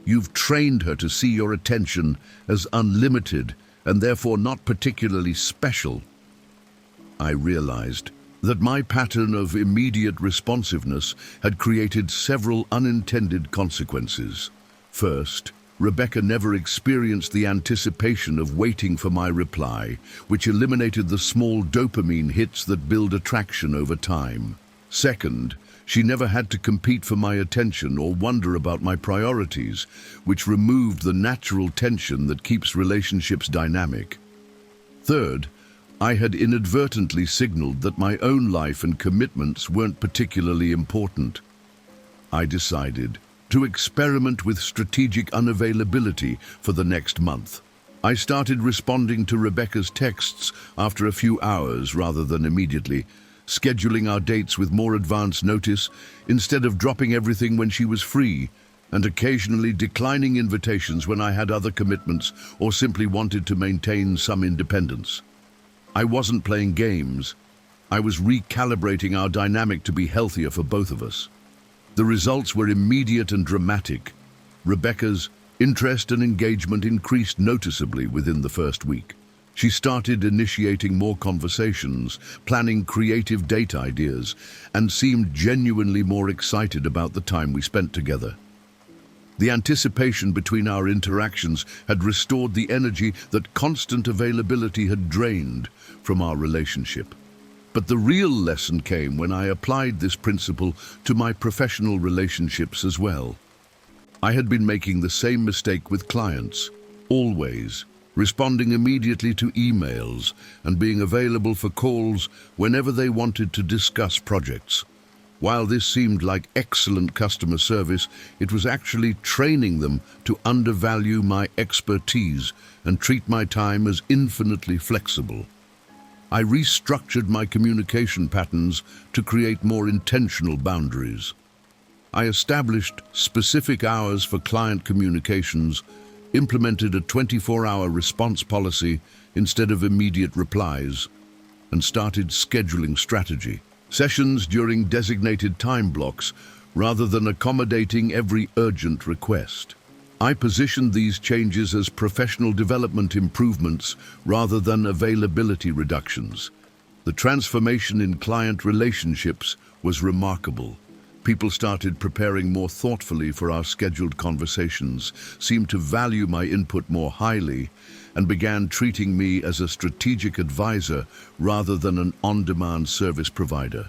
You've trained her to see your attention as unlimited and therefore not particularly special." I realized that my pattern of immediate responsiveness had created several unintended consequences. First, Rebecca never experienced the anticipation of waiting for my reply, which eliminated the small dopamine hits that build attraction over time. Second, she never had to compete for my attention or wonder about my priorities, which removed the natural tension that keeps relationships dynamic. Third, I had inadvertently signaled that my own life and commitments weren't particularly important. I decided to experiment with strategic unavailability for the next month. I started responding to Rebecca's texts after a few hours rather than immediately, scheduling our dates with more advance notice instead of dropping everything when she was free, and occasionally declining invitations when I had other commitments or simply wanted to maintain some independence. I wasn't playing games. I was recalibrating our dynamic to be healthier for both of us. The results were immediate and dramatic. Rebecca's interest and engagement increased noticeably within the first week. She started initiating more conversations, planning creative date ideas, and seemed genuinely more excited about the time we spent together. The anticipation between our interactions had restored the energy that constant availability had drained from our relationship. But the real lesson came when I applied this principle to my professional relationships as well. I had been making the same mistake with clients, always responding immediately to emails and being available for calls whenever they wanted to discuss projects. While this seemed like excellent customer service, it was actually training them to undervalue my expertise and treat my time as infinitely flexible. I restructured my communication patterns to create more intentional boundaries. I established specific hours for client communications, implemented a 24-hour response policy instead of immediate replies, and started scheduling strategy. Sessions during designated time blocks rather than accommodating every urgent request. I positioned these changes as professional development improvements rather than availability reductions. The transformation in client relationships was remarkable. People started preparing more thoughtfully for our scheduled conversations, seemed to value my input more highly, and began treating me as a strategic advisor rather than an on-demand service provider.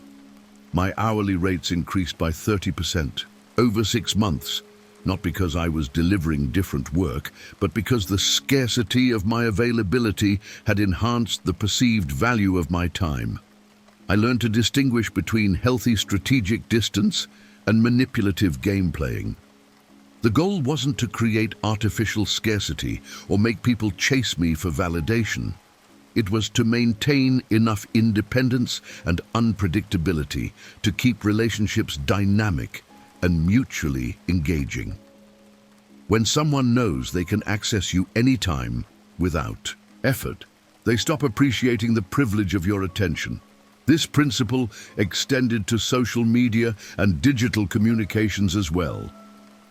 My hourly rates increased by 30% over 6 months, not because I was delivering different work, but because the scarcity of my availability had enhanced the perceived value of my time. I learned to distinguish between healthy strategic distance and manipulative game playing. The goal wasn't to create artificial scarcity or make people chase me for validation. It was to maintain enough independence and unpredictability to keep relationships dynamic and mutually engaging. When someone knows they can access you anytime without effort, they stop appreciating the privilege of your attention. This principle extended to social media and digital communications as well.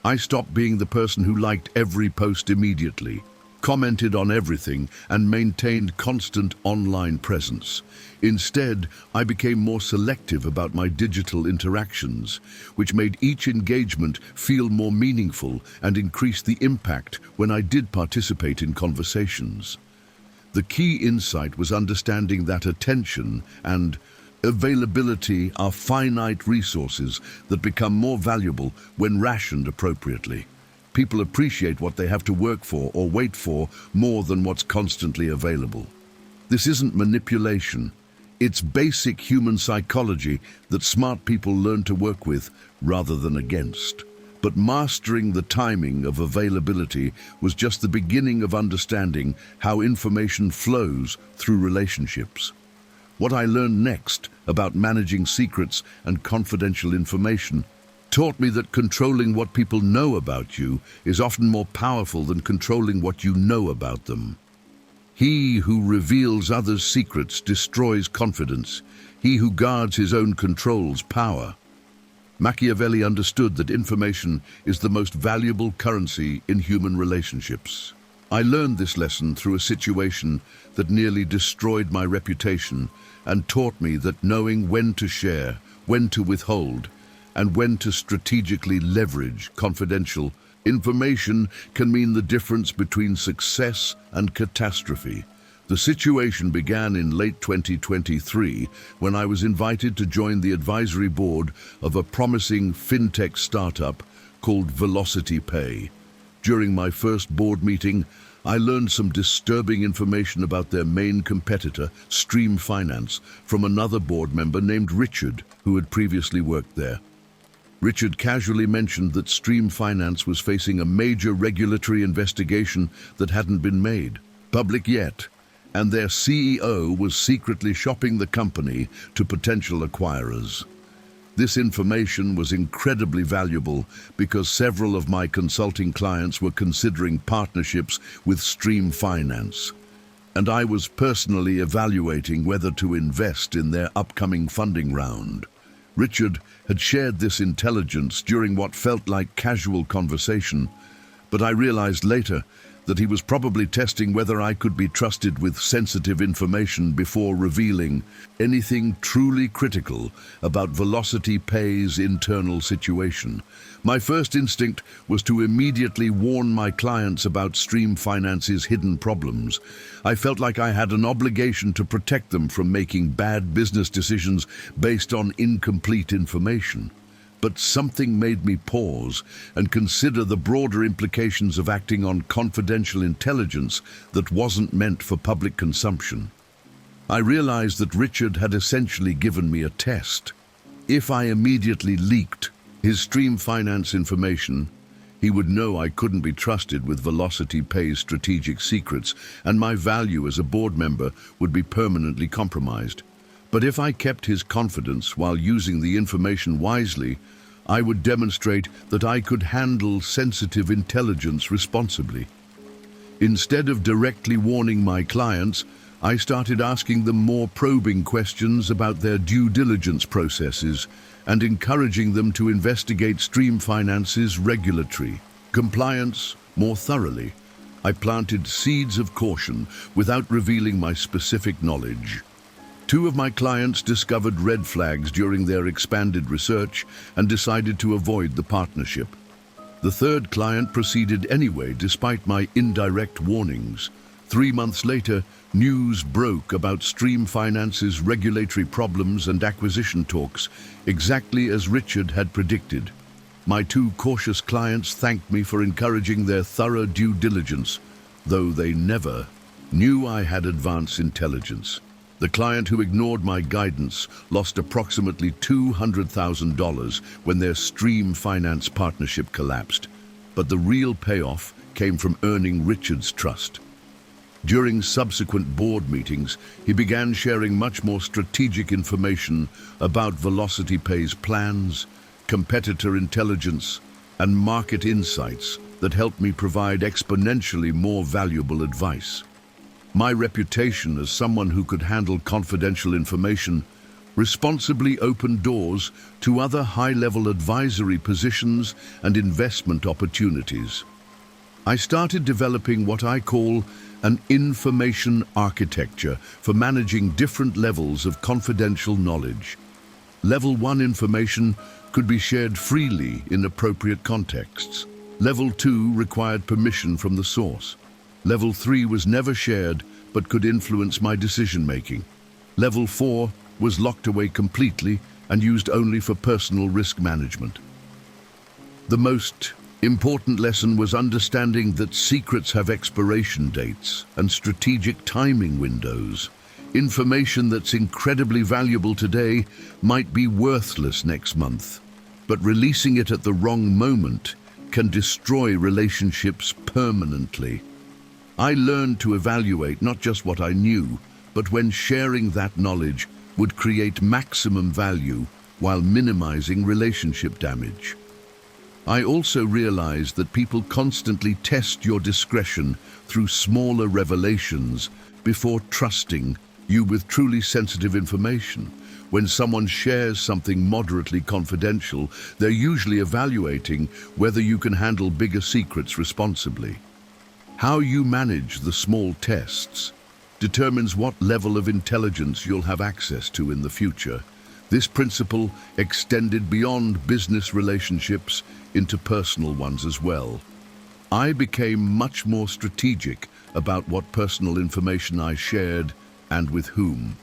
I stopped being the person who liked every post immediately, commented on everything, and maintained constant online presence. Instead, I became more selective about my digital interactions, which made each engagement feel more meaningful and increased the impact when I did participate in conversations. The key insight was understanding that attention and availability are finite resources that become more valuable when rationed appropriately. People appreciate what they have to work for or wait for more than what's constantly available. This isn't manipulation. It's basic human psychology that smart people learn to work with rather than against. But mastering the timing of availability was just the beginning of understanding how information flows through relationships. What I learned next about managing secrets and confidential information taught me that controlling what people know about you is often more powerful than controlling what you know about them. He who reveals others' secrets destroys confidence. He who guards his own controls power. Machiavelli understood that information is the most valuable currency in human relationships. I learned this lesson through a situation that nearly destroyed my reputation and taught me that knowing when to share, when to withhold, and when to strategically leverage confidential information can mean the difference between success and catastrophe. The situation began in late 2023 when I was invited to join the advisory board of a promising fintech startup called Velocity Pay. During my first board meeting, I learned some disturbing information about their main competitor, Stream Finance, from another board member named Richard, who had previously worked there. Richard casually mentioned that Stream Finance was facing a major regulatory investigation that hadn't been made public yet, and their CEO was secretly shopping the company to potential acquirers. This information was incredibly valuable because several of my consulting clients were considering partnerships with Stream Finance, and I was personally evaluating whether to invest in their upcoming funding round. Richard had shared this intelligence during what felt like casual conversation, but I realized later that he was probably testing whether I could be trusted with sensitive information before revealing anything truly critical about Velocity Pay's internal situation. My first instinct was to immediately warn my clients about Stream Finance's hidden problems. I felt like I had an obligation to protect them from making bad business decisions based on incomplete information. But something made me pause and consider the broader implications of acting on confidential intelligence that wasn't meant for public consumption. I realized that Richard had essentially given me a test. If I immediately leaked his Stream Finance information, he would know I couldn't be trusted with Velocity Pay's strategic secrets, and my value as a board member would be permanently compromised. But if I kept his confidence while using the information wisely, I would demonstrate that I could handle sensitive intelligence responsibly. Instead of directly warning my clients, I started asking them more probing questions about their due diligence processes and encouraging them to investigate Stream Finance's regulatory compliance more thoroughly. I planted seeds of caution without revealing my specific knowledge. Two of my clients discovered red flags during their expanded research and decided to avoid the partnership. The third client proceeded anyway despite my indirect warnings. 3 months later, news broke about Stream Finance's regulatory problems and acquisition talks, exactly as Richard had predicted. My two cautious clients thanked me for encouraging their thorough due diligence, though they never knew I had advanced intelligence. The client who ignored my guidance lost approximately $200,000 when their Stream Finance partnership collapsed, but the real payoff came from earning Richard's trust. During subsequent board meetings, he began sharing much more strategic information about Velocity Pay's plans, competitor intelligence, and market insights that helped me provide exponentially more valuable advice. My reputation as someone who could handle confidential information responsibly opened doors to other high-level advisory positions and investment opportunities. I started developing what I call an information architecture for managing different levels of confidential knowledge. Level 1 information could be shared freely in appropriate contexts. Level 2 required permission from the source. Level 3 was never shared but could influence my decision-making. Level 4 was locked away completely and used only for personal risk management. The most important lesson was understanding that secrets have expiration dates and strategic timing windows. Information that's incredibly valuable today might be worthless next month, but releasing it at the wrong moment can destroy relationships permanently. I learned to evaluate not just what I knew, but when sharing that knowledge would create maximum value while minimizing relationship damage. I also realized that people constantly test your discretion through smaller revelations before trusting you with truly sensitive information. When someone shares something moderately confidential, they're usually evaluating whether you can handle bigger secrets responsibly. How you manage the small tests determines what level of intelligence you'll have access to in the future. This principle extended beyond business relationships into personal ones as well. I became much more strategic about what personal information I shared and with whom.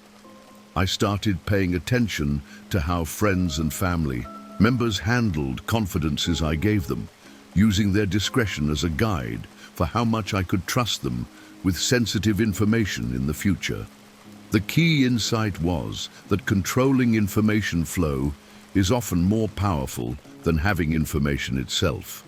I started paying attention to how friends and family members handled confidences I gave them, using their discretion as a guide for how much I could trust them with sensitive information in the future. The key insight was that controlling information flow is often more powerful than having information itself.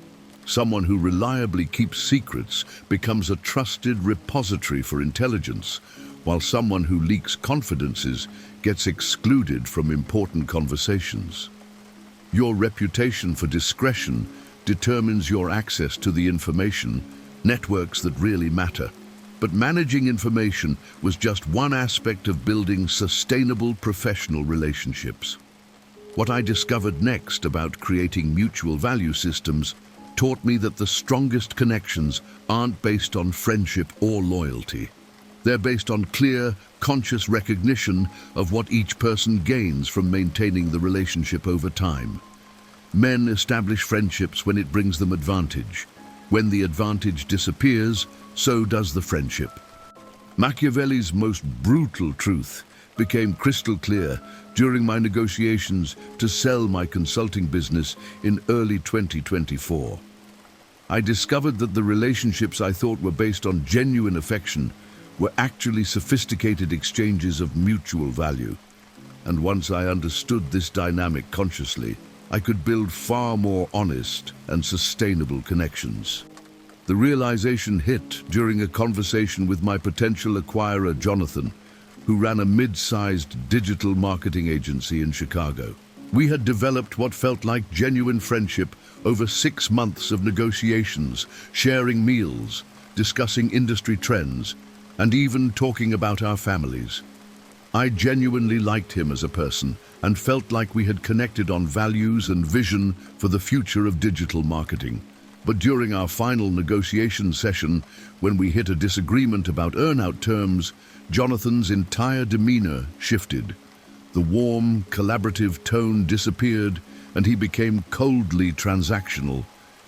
Someone who reliably keeps secrets becomes a trusted repository for intelligence, while someone who leaks confidences gets excluded from important conversations. Your reputation for discretion determines your access to the information, networks that really matter. But managing information was just one aspect of building sustainable professional relationships. What I discovered next about creating mutual value systems taught me that the strongest connections aren't based on friendship or loyalty. They're based on clear, conscious recognition of what each person gains from maintaining the relationship over time. Men establish friendships when it brings them advantage. When the advantage disappears, so does the friendship. Machiavelli's most brutal truth became crystal clear during my negotiations to sell my consulting business in early 2024. I discovered that the relationships I thought were based on genuine affection were actually sophisticated exchanges of mutual value. And once I understood this dynamic consciously, I could build far more honest and sustainable connections. The realization hit during a conversation with my potential acquirer, Jonathan, who ran a mid-sized digital marketing agency in Chicago. We had developed what felt like genuine friendship over 6 months of negotiations, sharing meals, discussing industry trends, and even talking about our families. I genuinely liked him as a person and felt like we had connected on values and vision for the future of digital marketing. But during our final negotiation session, when we hit a disagreement about earn-out terms, Jonathan's entire demeanor shifted. The warm, collaborative tone disappeared, and he became coldly transactional.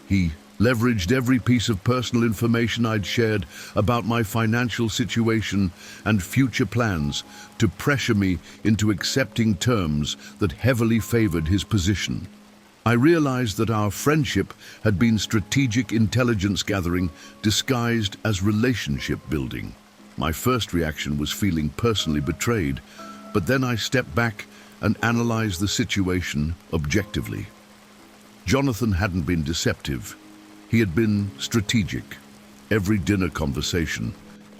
He leveraged every piece of personal information I'd shared about my financial situation and future plans to pressure me into accepting terms that heavily favored his position. I realized that our friendship had been strategic intelligence gathering disguised as relationship building. My first reaction was feeling personally betrayed, but then I stepped back and analyzed the situation objectively. Jonathan hadn't been deceptive. He had been strategic. Every dinner conversation,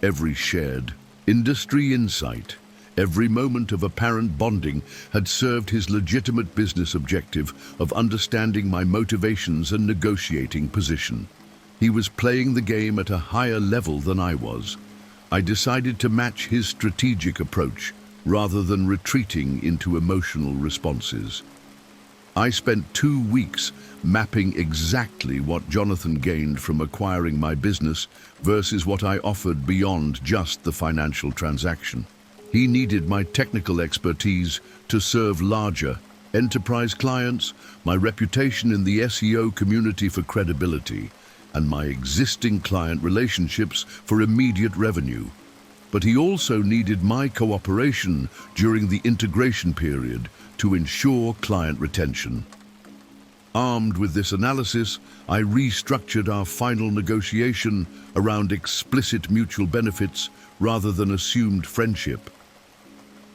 every shared industry insight, every moment of apparent bonding had served his legitimate business objective of understanding my motivations and negotiating position. He was playing the game at a higher level than I was. I decided to match his strategic approach rather than retreating into emotional responses. I spent 2 weeks mapping exactly what Jonathan gained from acquiring my business versus what I offered beyond just the financial transaction. He needed my technical expertise to serve larger enterprise clients, my reputation in the SEO community for credibility, and my existing client relationships for immediate revenue. But he also needed my cooperation during the integration period to ensure client retention. Armed with this analysis, I restructured our final negotiation around explicit mutual benefits rather than assumed friendship.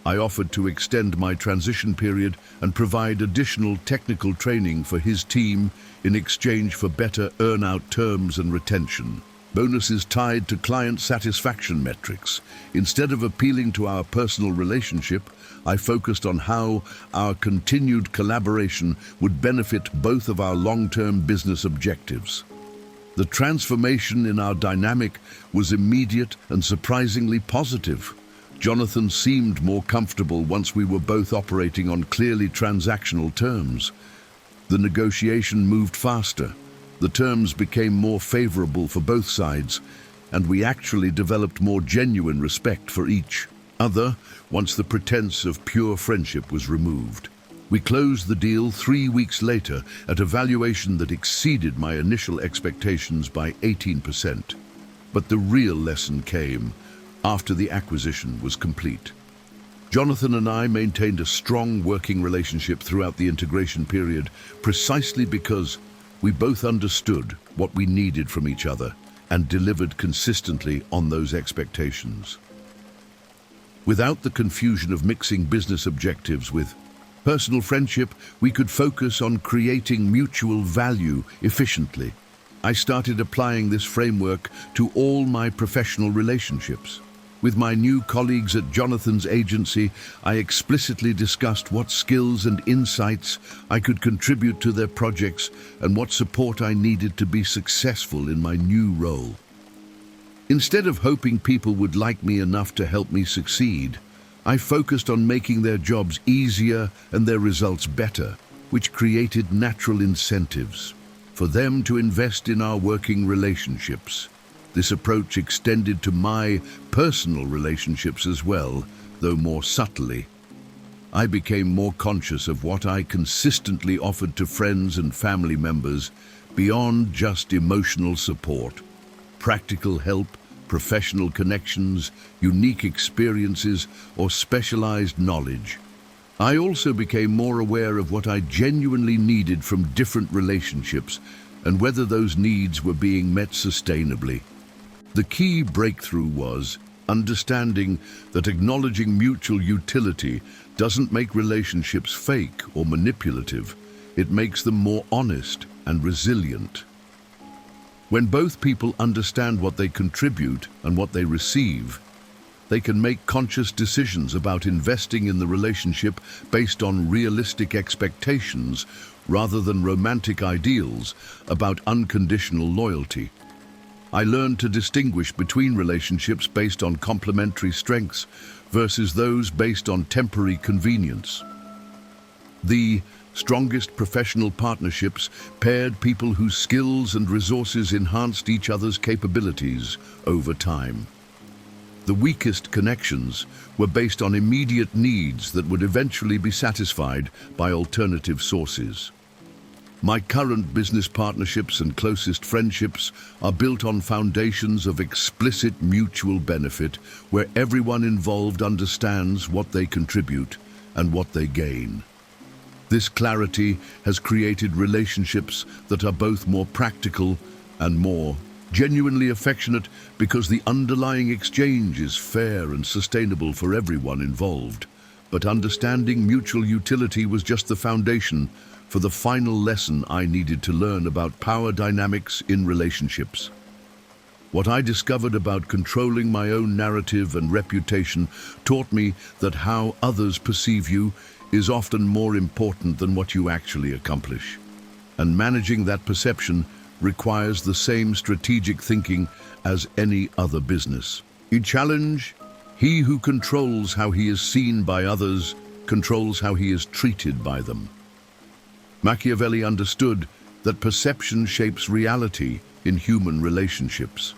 I offered to extend my transition period and provide additional technical training for his team in exchange for better earn-out terms and retention. Bonuses tied to client satisfaction metrics. Instead of appealing to our personal relationship, I focused on how our continued collaboration would benefit both of our long-term business objectives. The transformation in our dynamic was immediate and surprisingly positive. Jonathan seemed more comfortable once we were both operating on clearly transactional terms. The negotiation moved faster. The terms became more favorable for both sides, and we actually developed more genuine respect for each other once the pretense of pure friendship was removed. We closed the deal 3 weeks later at a valuation that exceeded my initial expectations by 18%. But the real lesson came after the acquisition was complete. Jonathan and I maintained a strong working relationship throughout the integration period precisely because we both understood what we needed from each other and delivered consistently on those expectations. Without the confusion of mixing business objectives with Personal friendship, we could focus on creating mutual value efficiently. I started applying this framework to all my professional relationships. With my new colleagues at Jonathan's agency, I explicitly discussed what skills and insights I could contribute to their projects and what support I needed to be successful in my new role. Instead of hoping people would like me enough to help me succeed, I focused on making their jobs easier and their results better, which created natural incentives for them to invest in our working relationships. This approach extended to my personal relationships as well, though more subtly. I became more conscious of what I consistently offered to friends and family members beyond just emotional support. Practical help, professional connections, unique experiences, or specialized knowledge. I also became more aware of what I genuinely needed from different relationships and whether those needs were being met sustainably. The key breakthrough was understanding that acknowledging mutual utility doesn't make relationships fake or manipulative. It makes them more honest and resilient. When both people understand what they contribute and what they receive, they can make conscious decisions about investing in the relationship based on realistic expectations rather than romantic ideals about unconditional loyalty. I learned to distinguish between relationships based on complementary strengths versus those based on temporary convenience. The strongest professional partnerships paired people whose skills and resources enhanced each other's capabilities over time. The weakest connections were based on immediate needs that would eventually be satisfied by alternative sources. My current business partnerships and closest friendships are built on foundations of explicit mutual benefit, where everyone involved understands what they contribute and what they gain. This clarity has created relationships that are both more practical and more genuinely affectionate because the underlying exchange is fair and sustainable for everyone involved. But understanding mutual utility was just the foundation for the final lesson I needed to learn about power dynamics in relationships. What I discovered about controlling my own narrative and reputation taught me that how others perceive you is often more important than what you actually accomplish. And managing that perception requires the same strategic thinking as any other business. In challenge, he who controls how he is seen by others controls how he is treated by them. Machiavelli understood that perception shapes reality in human relationships.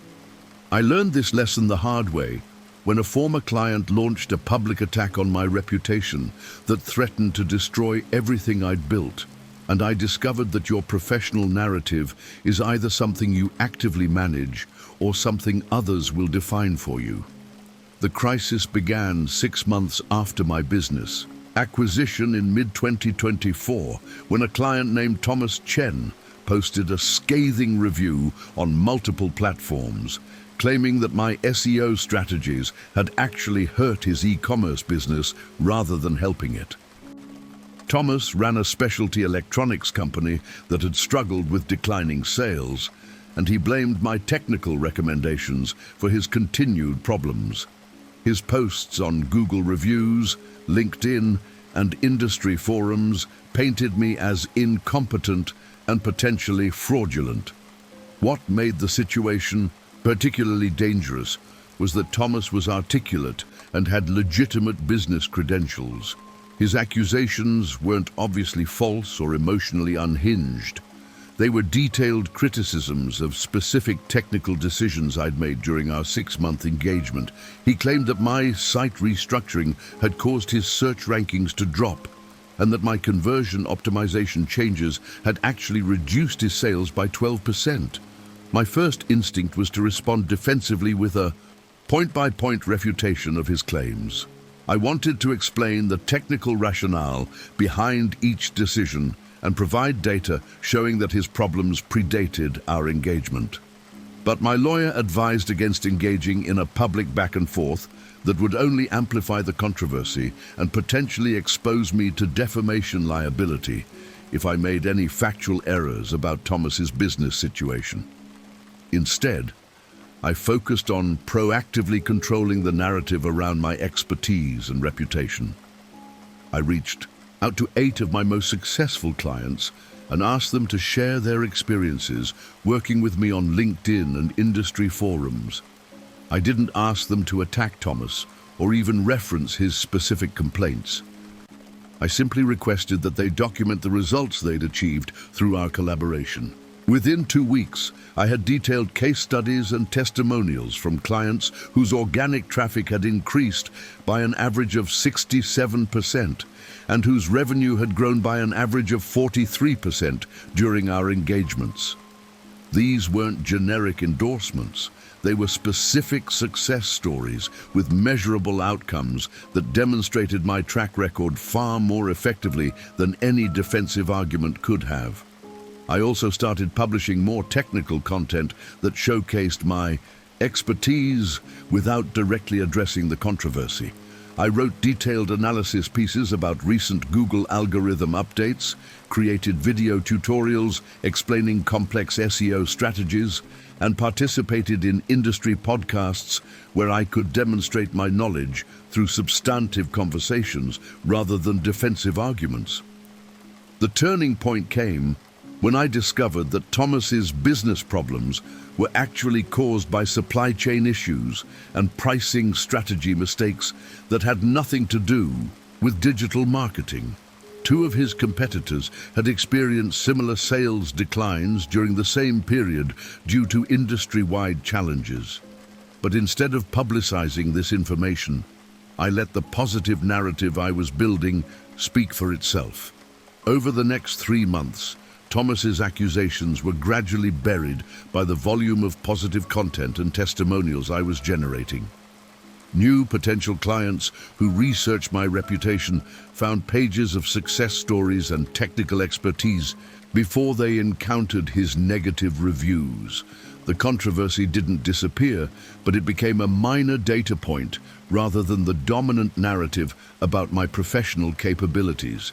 I learned this lesson the hard way when a former client launched a public attack on my reputation that threatened to destroy everything I'd built, and I discovered that your professional narrative is either something you actively manage or something others will define for you. The crisis began 6 months after my business acquisition in mid-2024 when a client named Thomas Chen posted a scathing review on multiple platforms, claiming that my SEO strategies had actually hurt his e-commerce business rather than helping it. Thomas ran a specialty electronics company that had struggled with declining sales, and he blamed my technical recommendations for his continued problems. His posts on Google Reviews, LinkedIn, and industry forums painted me as incompetent and potentially fraudulent. What made the situation particularly dangerous was that Thomas was articulate and had legitimate business credentials. His accusations weren't obviously false or emotionally unhinged. They were detailed criticisms of specific technical decisions I'd made during our 6-month engagement. He claimed that my site restructuring had caused his search rankings to drop, and that my conversion optimization changes had actually reduced his sales by 12%. My first instinct was to respond defensively with a point-by-point refutation of his claims. I wanted to explain the technical rationale behind each decision and provide data showing that his problems predated our engagement. But my lawyer advised against engaging in a public back and forth that would only amplify the controversy and potentially expose me to defamation liability if I made any factual errors about Thomas's business situation. Instead, I focused on proactively controlling the narrative around my expertise and reputation. I reached out to 8 of my most successful clients and asked them to share their experiences working with me on LinkedIn and industry forums. I didn't ask them to attack Thomas or even reference his specific complaints. I simply requested that they document the results they'd achieved through our collaboration. Within 2 weeks, I had detailed case studies and testimonials from clients whose organic traffic had increased by an average of 67% and whose revenue had grown by an average of 43% during our engagements. These weren't generic endorsements. They were specific success stories with measurable outcomes that demonstrated my track record far more effectively than any defensive argument could have. I also started publishing more technical content that showcased my expertise without directly addressing the controversy. I wrote detailed analysis pieces about recent Google algorithm updates, created video tutorials explaining complex SEO strategies, and participated in industry podcasts where I could demonstrate my knowledge through substantive conversations rather than defensive arguments. The turning point came when I discovered that Thomas's business problems were actually caused by supply chain issues and pricing strategy mistakes that had nothing to do with digital marketing. 2 of his competitors had experienced similar sales declines during the same period due to industry-wide challenges. But instead of publicizing this information, I let the positive narrative I was building speak for itself. Over the next 3 months, Thomas's accusations were gradually buried by the volume of positive content and testimonials I was generating. New potential clients who researched my reputation found pages of success stories and technical expertise before they encountered his negative reviews. The controversy didn't disappear, but it became a minor data point rather than the dominant narrative about my professional capabilities.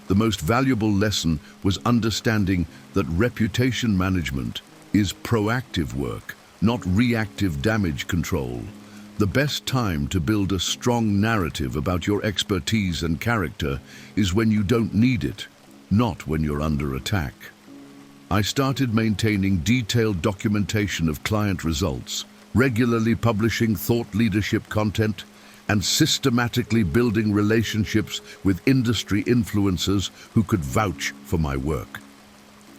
The most valuable lesson was understanding that reputation management is proactive work, not reactive damage control. The best time to build a strong narrative about your expertise and character is when you don't need it, not when you're under attack. I started maintaining detailed documentation of client results, regularly publishing thought leadership content, and systematically building relationships with industry influencers who could vouch for my work.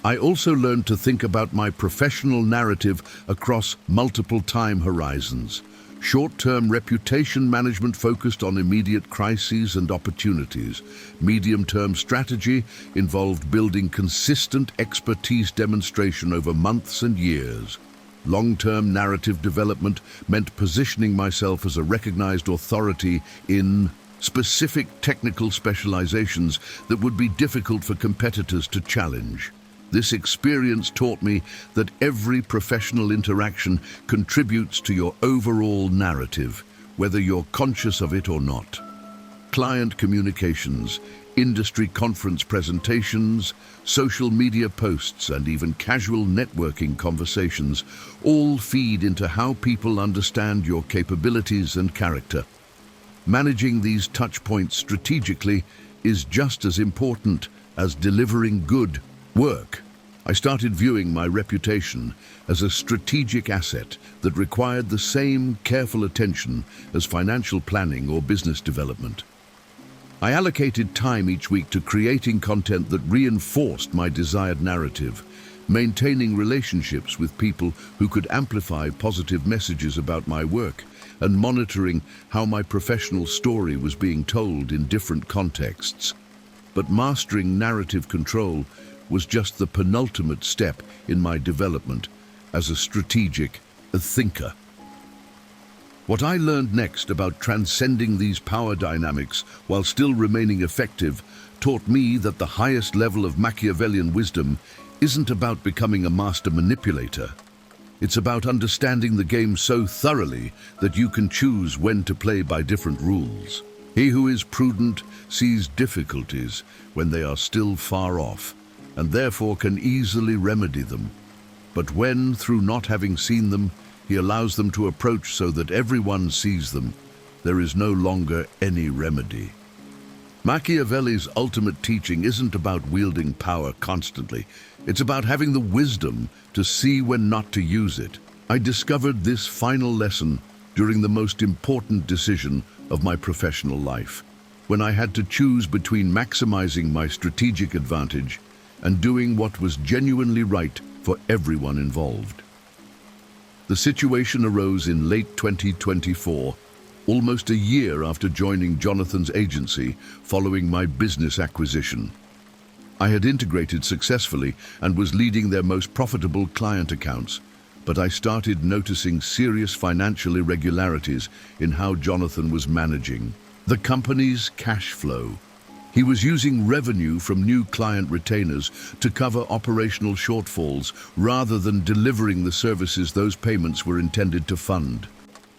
I also learned to think about my professional narrative across multiple time horizons. Short-term reputation management focused on immediate crises and opportunities. Medium-term strategy involved building consistent expertise demonstration over months and years. Long-term narrative development meant positioning myself as a recognized authority in specific technical specializations that would be difficult for competitors to challenge. This experience taught me that every professional interaction contributes to your overall narrative, whether you're conscious of it or not. Client communications, industry conference presentations, social media posts, and even casual networking conversations all feed into how people understand your capabilities and character. Managing these touch points strategically is just as important as delivering good work. I started viewing my reputation as a strategic asset that required the same careful attention as financial planning or business development. I allocated time each week to creating content that reinforced my desired narrative, maintaining relationships with people who could amplify positive messages about my work, and monitoring how my professional story was being told in different contexts. But mastering narrative control was just the penultimate step in my development as a strategic thinker. What I learned next about transcending these power dynamics while still remaining effective taught me that the highest level of Machiavellian wisdom isn't about becoming a master manipulator. It's about understanding the game so thoroughly that you can choose when to play by different rules. He who is prudent sees difficulties when they are still far off, and therefore can easily remedy them. But when, through not having seen them, he allows them to approach so that everyone sees them, there is no longer any remedy. Machiavelli's ultimate teaching isn't about wielding power constantly. It's about having the wisdom to see when not to use it. I discovered this final lesson during the most important decision of my professional life, when I had to choose between maximizing my strategic advantage and doing what was genuinely right for everyone involved. The situation arose in late 2024, almost a year after joining Jonathan's agency following my business acquisition. I had integrated successfully and was leading their most profitable client accounts, but I started noticing serious financial irregularities in how Jonathan was managing the company's cash flow. He was using revenue from new client retainers to cover operational shortfalls rather than delivering the services those payments were intended to fund.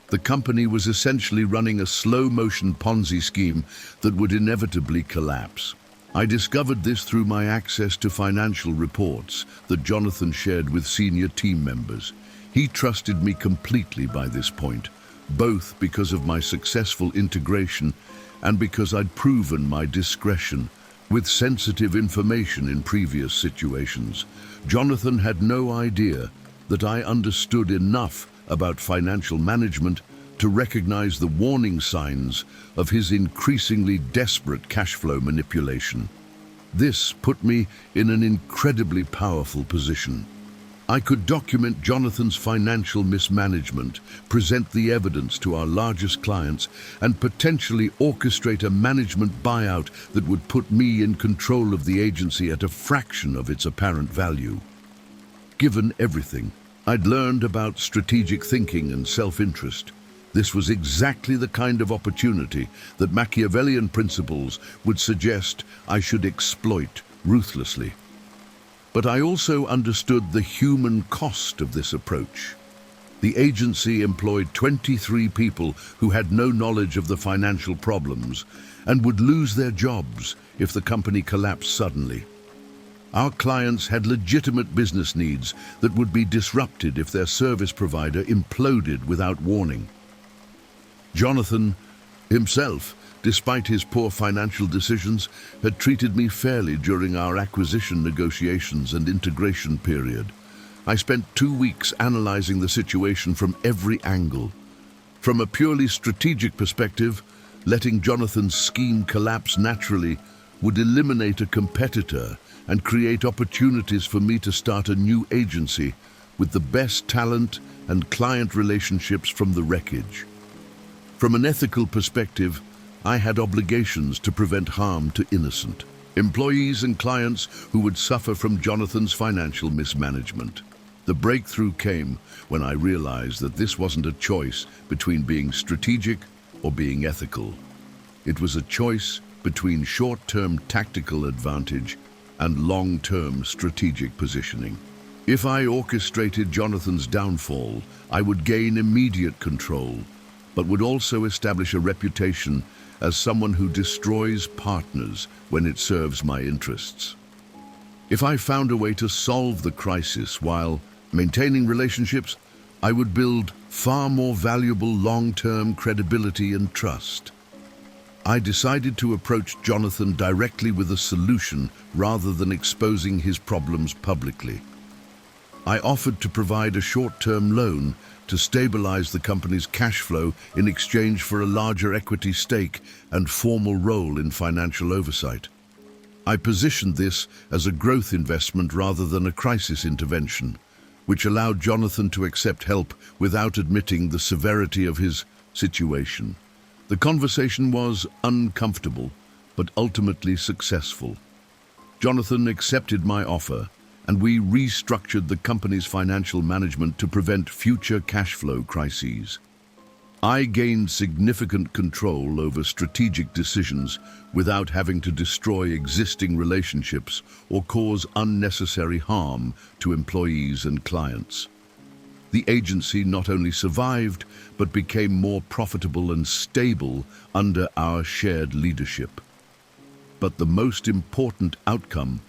The company was essentially running a slow-motion Ponzi scheme that would inevitably collapse. I discovered this through my access to financial reports that Jonathan shared with senior team members. He trusted me completely by this point, both because of my successful integration and because I'd proven my discretion with sensitive information in previous situations. Jonathan had no idea that I understood enough about financial management to recognize the warning signs of his increasingly desperate cash flow manipulation. This put me in an incredibly powerful position. I could document Jonathan's financial mismanagement, present the evidence to our largest clients, and potentially orchestrate a management buyout that would put me in control of the agency at a fraction of its apparent value. Given everything I'd learned about strategic thinking and self-interest, this was exactly the kind of opportunity that Machiavellian principles would suggest I should exploit ruthlessly. But I also understood the human cost of this approach. The agency employed 23 people who had no knowledge of the financial problems and would lose their jobs if the company collapsed suddenly. Our clients had legitimate business needs that would be disrupted if their service provider imploded without warning. Jonathan himself, despite his poor financial decisions, had treated me fairly during our acquisition negotiations and integration period. I spent 2 weeks analyzing the situation from every angle. From a purely strategic perspective, letting Jonathan's scheme collapse naturally would eliminate a competitor and create opportunities for me to start a new agency with the best talent and client relationships from the wreckage. From an ethical perspective, I had obligations to prevent harm to innocent employees and clients who would suffer from Jonathan's financial mismanagement. The breakthrough came when I realized that this wasn't a choice between being strategic or being ethical. It was a choice between short-term tactical advantage and long-term strategic positioning. If I orchestrated Jonathan's downfall, I would gain immediate control, but would also establish a reputation as someone who destroys partners when it serves my interests. If I found a way to solve the crisis while maintaining relationships, I would build far more valuable long-term credibility and trust. I decided to approach Jonathan directly with a solution rather than exposing his problems publicly. I offered to provide a short-term loan to stabilize the company's cash flow in exchange for a larger equity stake and formal role in financial oversight. I positioned this as a growth investment rather than a crisis intervention, which allowed Jonathan to accept help without admitting the severity of his situation. The conversation was uncomfortable, but ultimately successful. Jonathan accepted my offer, and we restructured the company's financial management to prevent future cash flow crises. I gained significant control over strategic decisions without having to destroy existing relationships or cause unnecessary harm to employees and clients. The agency not only survived, but became more profitable and stable under our shared leadership. But the most important outcome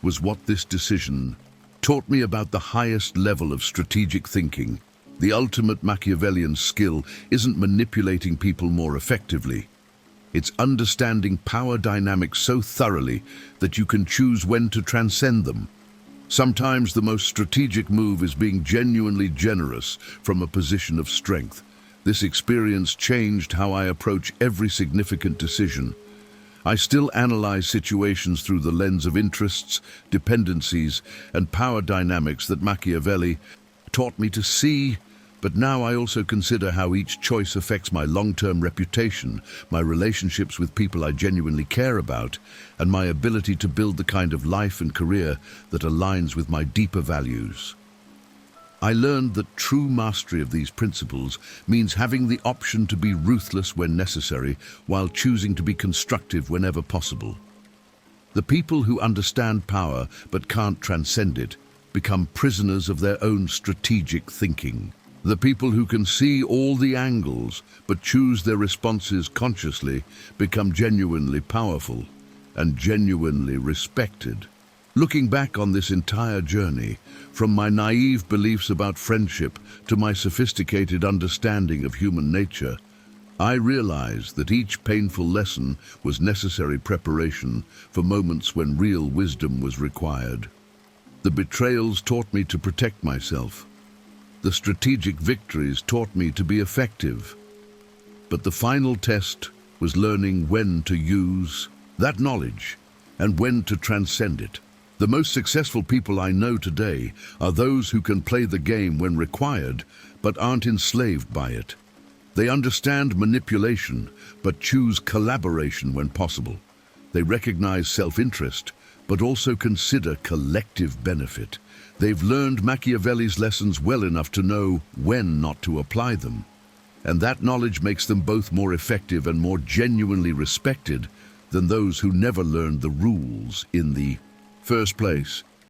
was what this decision taught me about the highest level of strategic thinking. The ultimate Machiavellian skill isn't manipulating people more effectively. It's understanding power dynamics so thoroughly that you can choose when to transcend them. Sometimes the most strategic move is being genuinely generous from a position of strength. This experience changed how I approach every significant decision. I still analyze situations through the lens of interests, dependencies, and power dynamics that Machiavelli taught me to see, but now I also consider how each choice affects my long-term reputation, my relationships with people I genuinely care about, and my ability to build the kind of life and career that aligns with my deeper values. I learned that true mastery of these principles means having the option to be ruthless when necessary, while choosing to be constructive whenever possible. The people who understand power but can't transcend it become prisoners of their own strategic thinking. The people who can see all the angles but choose their responses consciously become genuinely powerful and genuinely respected. Looking back on this entire journey, from my naive beliefs about friendship to my sophisticated understanding of human nature, I realized that each painful lesson was necessary preparation for moments when real wisdom was required. The betrayals taught me to protect myself. The strategic victories taught me to be effective. But the final test was learning when to use that knowledge and when to transcend it. The most successful people I know today are those who can play the game when required, but aren't enslaved by it. They understand manipulation, but choose collaboration when possible. They recognize self-interest, but also consider collective benefit. They've learned Machiavelli's lessons well enough to know when not to apply them. And that knowledge makes them both more effective and more genuinely respected than those who never learned the rules in the first place.